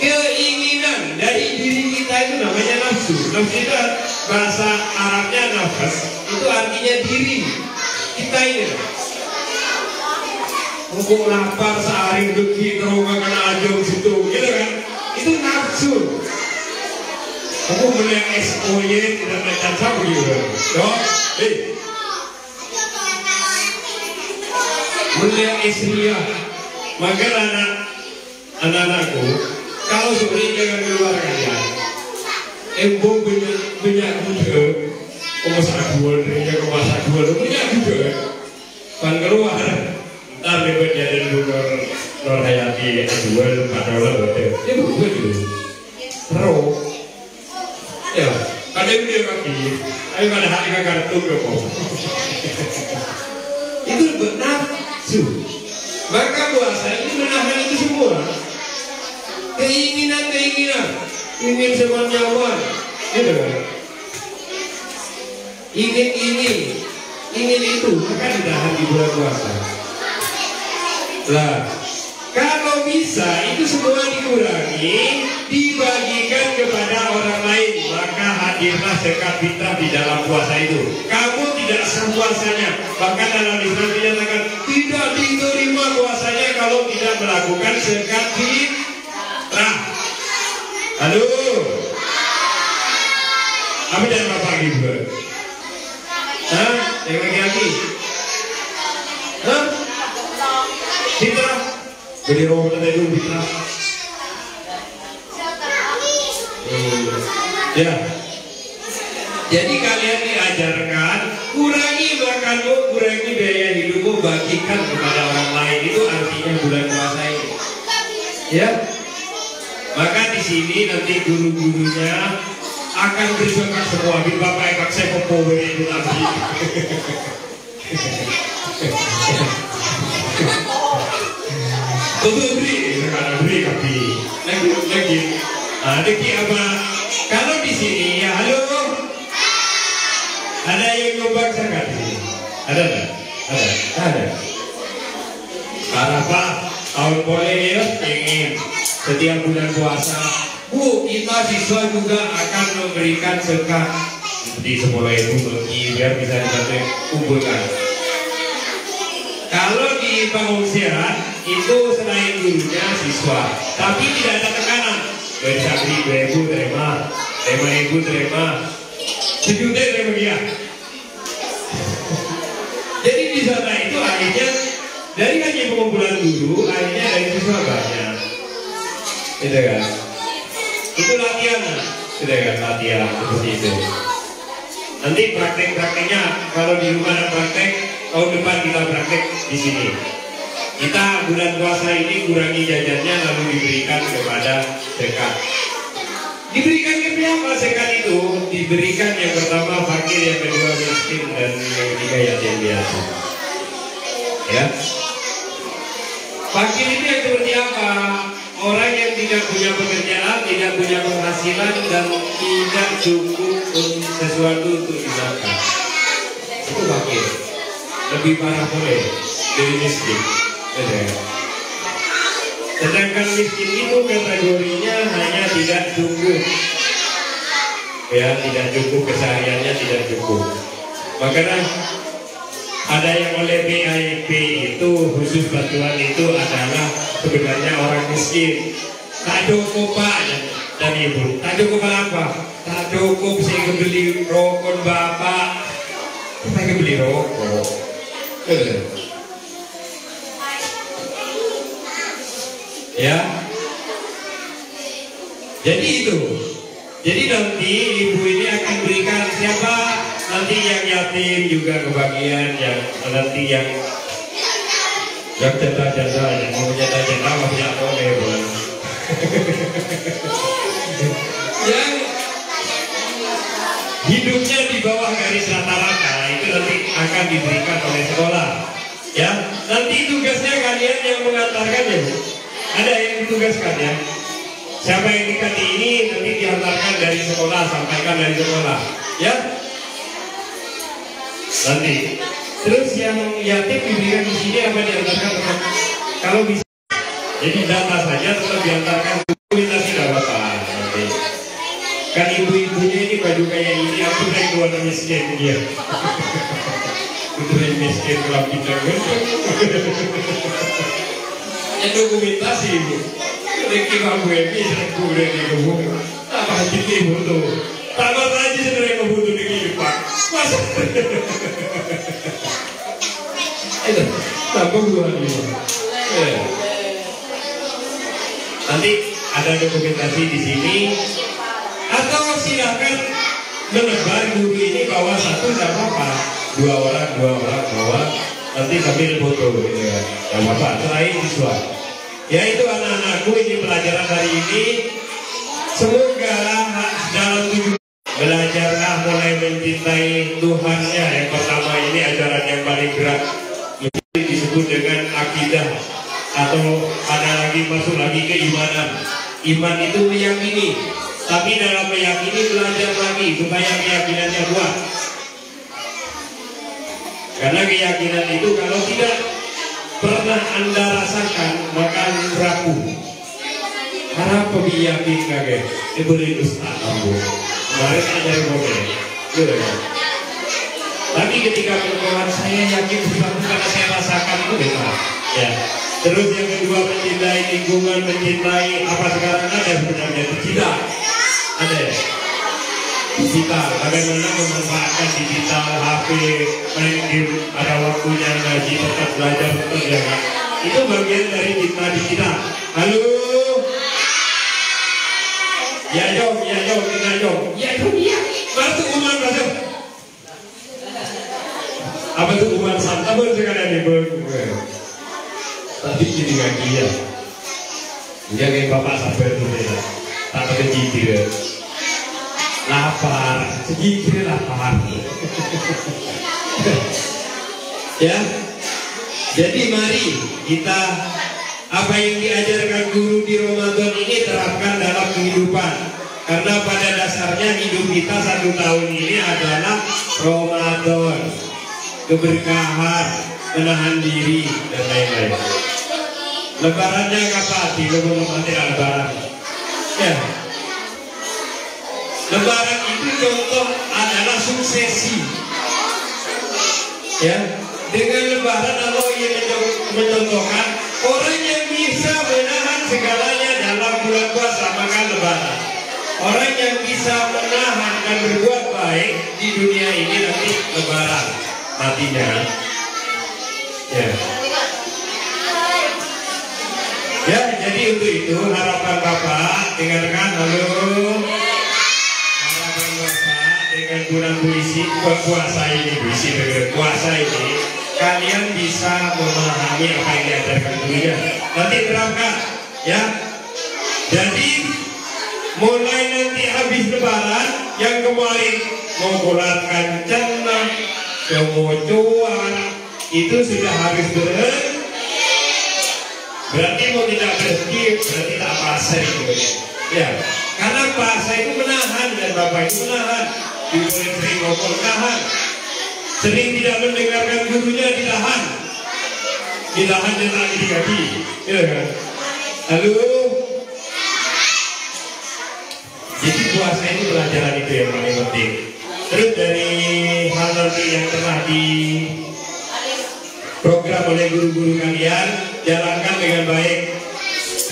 Keinginan dari diri kita itu namanya nafsu. Nafsu itu bahasa Arabnya nafas. Itu artinya diri. Kita ini. Untuk lapar sehari deki terus makan aja situ, gitu kan? Itu nafsu. Aku melihat SOY tidak macam sapu juga. Melihat Isria, maka anak-anakku, kalau sebenarnya jangan keluar kalian. Embo banyak juga, masak dua, banyak juga. Pan keluar, ntar dapat jadi Nur Hayati jual $4 betul. Dia berubah dulu. Terus, ya, ada yang dia kaki, ayo pada hari kartu kok. Itu bernafsu. Maka puasa ini menahan itu semua. Keinginan, ingin semanyawan, gitu kan? Ingin ini, ingin itu, maka ditahan di bulan puasa. Lah. Kalau bisa itu semua dikurangi, dibagikan kepada orang lain, maka hadirlah zakat fitrah di dalam puasa itu. Kamu tidak sah puasanya, bahkan dalam Islam dinyatakan tidak diterima puasanya kalau tidak melakukan zakat fitrah. Halo, apa jangan bapak gitu? Hah? Yang laki-laki? Hah? Fitrah? Jadi roh kita itu fitrah. Ya. Jadi kalian diajarkan kurangi makanmu, kurangi biaya hidupmu, bagikan kepada orang lain. Itu artinya bulan puasa ini. Ya. Maka di sini nanti guru-gurunya akan bersuara semua. Bila bapak ekak saya popo itu nanti. Beri kaki lagi. Deki apa? Kalau di sini ya halo, ada yang nyumbang zakat di sini? Ada nggak? Ada. Apa? Tahun boleh ya, ingin setiap bulan puasa. Bu, kita siswa juga akan memberikan zakat seperti 10.000 bagi biar bisa dibantu kumpulkan. Kalau di pengungsian itu selain gurunya siswa, tapi tidak ada tekanan. Bersabri 2.000 terima, 5.000 terima, 1 juta terima dia. Jadi di sana itu akhirnya dari hanya pengumpulan guru, akhirnya dari siswa banyak. Gitu kan? Itu latihan, gitu kan? Latihan seperti itu. Nanti praktek-prakteknya kalau di rumah ada praktek. Tahun depan kita praktek di sini. Kita bulan puasa ini kurangi jajannya lalu diberikan kepada zakat. Diberikan ke siapa sekat itu? Diberikan yang pertama fakir, yang kedua miskin, dan yang ketiga yatim piatu. Ya. Fakir itu yang seperti apa? Orang yang tidak punya pekerjaan, tidak punya penghasilan, dan tidak cukup untuk sesuatu untuk dimakan. Itu fakir. Lebih parah boleh dari miskin. Sedangkan miskin itu kategorinya hanya tidak cukup. Ya, tidak cukup, kesehariannya tidak cukup. Makanya ada yang oleh BIP itu khusus bantuan itu adalah sebenarnya orang miskin. Tak cukup Pak dan Ibu. Tak cukup apa? Tak cukup sehingga beli rokok bapak. Supaya beli rokok. Ya. Jadi itu. Jadi nanti ibu ini akan berikan siapa? Nanti yang yatim juga kebagian, yang nanti yang janda-janda, yang mau janda-janda masih ada boleh. Yang hidupnya di bawah garis rata-rata itu nanti akan diberikan oleh sekolah. Ya, nanti tugasnya kalian yang mengantarkan ya. Ada yang ditugaskan ya. Siapa yang dikati ini nanti diantarkan dari sekolah, sampaikan dari sekolah. Ya. Nanti. Terus yang yatim diberikan di sini apa diantarkan? Kalau bisa. Jadi data saja tetap diantarkan. Kita tidak apa-apa. Nanti. Kan ibu-ibunya ini baju kayak ini, aku dari keluarga miskin dia. Keluarga miskin kalau kita yang dokumentasi ibu. Ketika kamu ini sedang kuliah di rumah, apa kita butuh? Tambah saja sedang butuh di kehidupan. Masa? Itu tambah buah ini. Nanti ada dokumentasi di sini. Atau silakan menebar guru ini bawa satu tidak apa-apa. Dua orang bawa. Nanti sambil foto gitu ya. Tidak apa-apa. Selain siswa. Ya itu anak-anakku ini pelajaran hari ini. Semoga dalam tujuan belajarlah mulai mencintai Tuhannya. Yang pertama ini ajaran yang paling berat. Mesti disebut dengan akidah. Atau ada lagi masuk lagi keimanan. Iman itu meyakini. Tapi dalam meyakini belajar lagi supaya keyakinannya kuat. Karena keyakinan itu kalau tidak pernah Anda rasakan maka rapuh. Harap pergi yakin kaget. Diberi ustaz kamu. Kemarin ajar boleh. Tapi ketika berkawan saya yakin sesuatu karena saya rasakan itu benar. Ya. Terus yang kedua mencintai lingkungan, mencintai apa sekarang ada sebenarnya digital. Ada ya? Digital, bagaimana memanfaatkan digital, HP, main game, ada waktunya ngaji, tetap belajar, tetap ya kan? Itu bagian dari kita digital. Halo? Ya jom, kita jom. Ya jom, iya. Masuk umat masuk. Apa itu umat santai sekalian ibu? Tadi jadi ngaji ya. Jangan bapak sabar dulu ya. Tak terkejir. Lapar, segini lapar. Ya. Jadi mari kita apa yang diajarkan guru di Ramadan ini terapkan dalam kehidupan. Karena pada dasarnya hidup kita 1 tahun ini adalah Ramadan, keberkahan, menahan diri dan lain-lain. Lebarannya kapan? Di lebaran. Ya. Lebaran itu contoh adalah suksesi. Ya, dengan lebaran Allah ingin mencontohkan orang yang bisa menahan segalanya dalam bulan puasa maka lebaran. Orang yang bisa menahan dan berbuat baik di dunia ini nanti lebaran matinya. Ya. Ya, jadi untuk itu harapan Bapak dengarkan halo. Dengan bulan puasa ini kalian bisa memahami apa yang diajarkan gurunya. Nanti terangkan ya. Jadi mulai nanti habis lebaran yang kemarin mau bulatkan cenah, kemocuan itu sudah harus berarti mau tidak berhenti berarti tak puasa itu ya, karena puasa itu menahan dan bapak itu menahan, ibu sering ngomong menahan, sering tidak mendengarkan gurunya ditahan dan lagi diganti ya kan. Halo, jadi puasa itu pelajaran itu yang paling penting. Terus dari hal nanti yang telah di program oleh guru-guru kalian, jalankan dengan baik.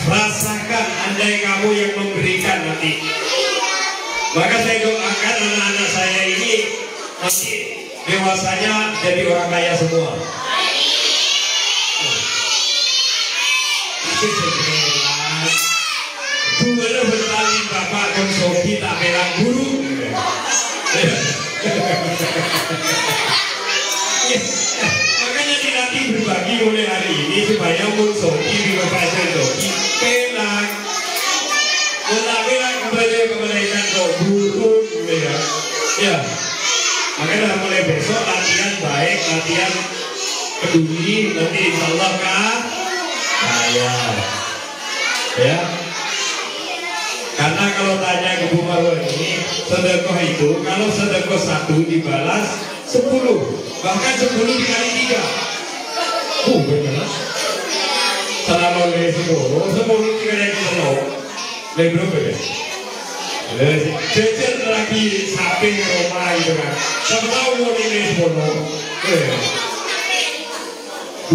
Rasakan andai kamu yang memberikan nanti. Maka saya doakan anak-anak saya ini nanti dewasanya jadi orang kaya semua. Dua bertali bapak konsumsi tak belang guru. Makanya dilatih berbagi oleh hari ini supaya konsumsi di bapak konsumsi belang. Belang kembali kebaikan kok guru ya. Makanya mulai besok latihan baik, latihan peduli, nanti insyaallah kaya ya. Karena kalau tanya ke Bu Marwan ini, sedekah itu kalau sedekah 1 dibalas 10, bahkan 10 dikali 3. Benar. Selama oleh 10 dikali 10, lebih berapa ya? Jajan lagi samping rumah itu kan, sama tahu mau nilai 10.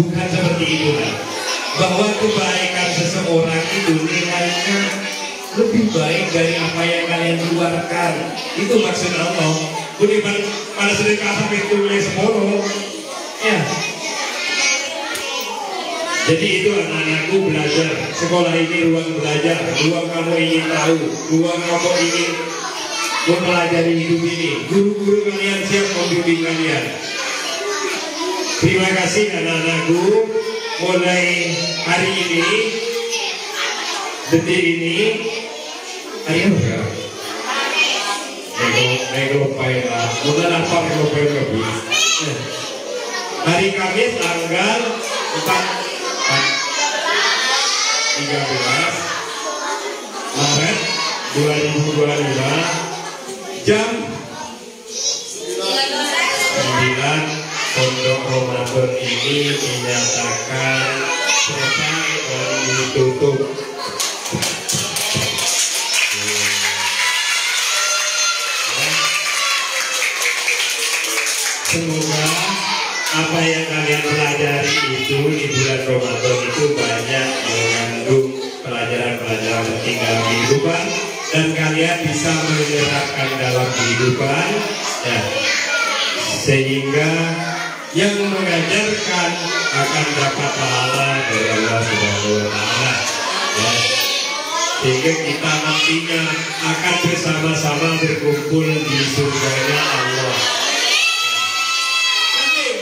Bukan seperti itu kan, bahwa kebaikan seseorang itu nilainya lebih baik dari apa yang kalian keluarkan. Itu maksud Allah. Bukan pada sedekah sampai itu nilai 10 ya. Jadi itu anak-anakku belajar. Sekolah ini ruang belajar, ruang kamu ingin tahu, ruang kamu ingin mempelajari hidup ini. Guru-guru kalian siap membimbing kalian. Terima kasih anak-anakku. Mulai hari ini, detik ini, hari apa ya? Negropailah, mulai lapar negropailah. Hari Kamis tanggal 13 Maret 2025 jam 9 Pondok Ramadan ini dinyatakan selesai dan ditutup. Semoga apa yang kalian pelajari itu di bulan Ramadan itu banyak mengandung pelajaran-pelajaran penting dalam kehidupan dan kalian bisa menerapkan dalam kehidupan ya, sehingga yang mengajarkan akan dapat pahala dari Allah Subhanahu wa Ta'ala ya. Sehingga kita nantinya akan bersama-sama berkumpul di surganya Allah.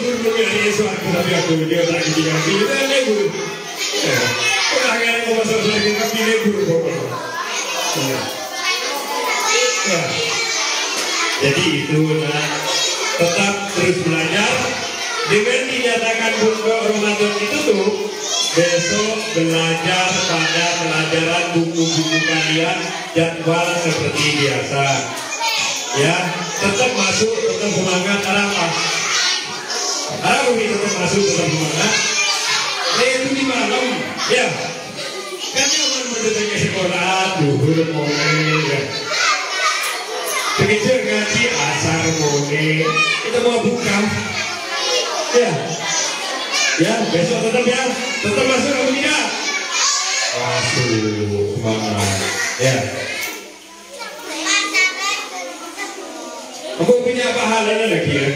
Guru dari suatu tapi aku dia tak ditinggal kita ni guru. Orang yang mau masuk lagi tapi ni guru pokok. Jadi itu tetap terus belajar. Dengan dinyatakan buku Ramadan ditutup, besok belajar pada pelajaran buku-buku kalian jadwal seperti biasa. Ya, tetap masuk, tetap semangat apa? Harus tetap masuk tetap semangat. Itu di malam, ya. Kan jangan mendatangi sekolah, duhur mulai ya. Begitu ngaji asar mulai, kita mau buka. Ya, ya besok tetap ya, tetap masuk atau tidak? Masuk, semangat. Ya. Kamu punya pahalanya lagi ya?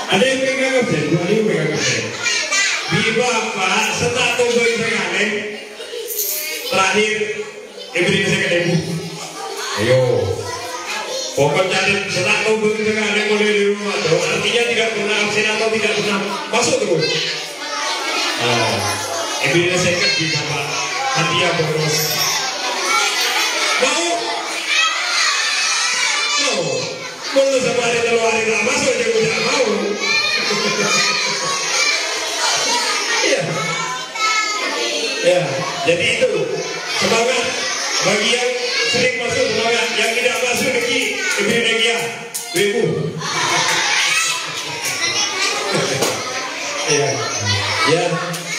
Ada yang pegang absen, ada yang pegang absen. Di bapak setelah tunggu ini terakhir beri saya ke ibu. Ayo. Pokoknya setelah tunggu ini mulai di rumah, artinya tidak pernah absen atau tidak pernah masuk terus. Ini second di Bapak hadiah bonus. Mau? Mau? Mau sama hari telur hari tak masuk dia tidak mau. Iya. Ya, jadi itu semangat bagi yang sering masuk, semangat yang tidak masuk lagi lebih lagi ya, ibu. Ya, ya,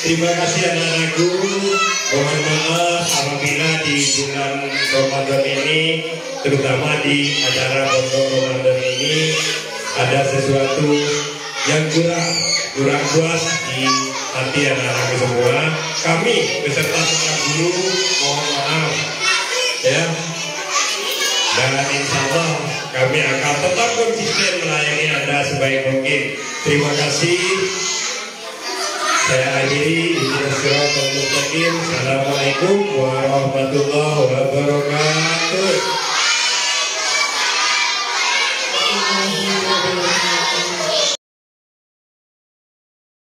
terima kasih anak-anakku. Mohon maaf apabila di bulan Ramadan ini, terutama di acara Pondok Ramadan ini, ada sesuatu yang kurang puas di hati anak-anakku semua. Kami beserta sekolah guru mohon maaf, ya. Dan insya Allah kami akan tetap konsisten melayani Anda sebaik mungkin. Terima kasih. Saya akhiri. Assalamualaikum warahmatullahi wabarakatuh.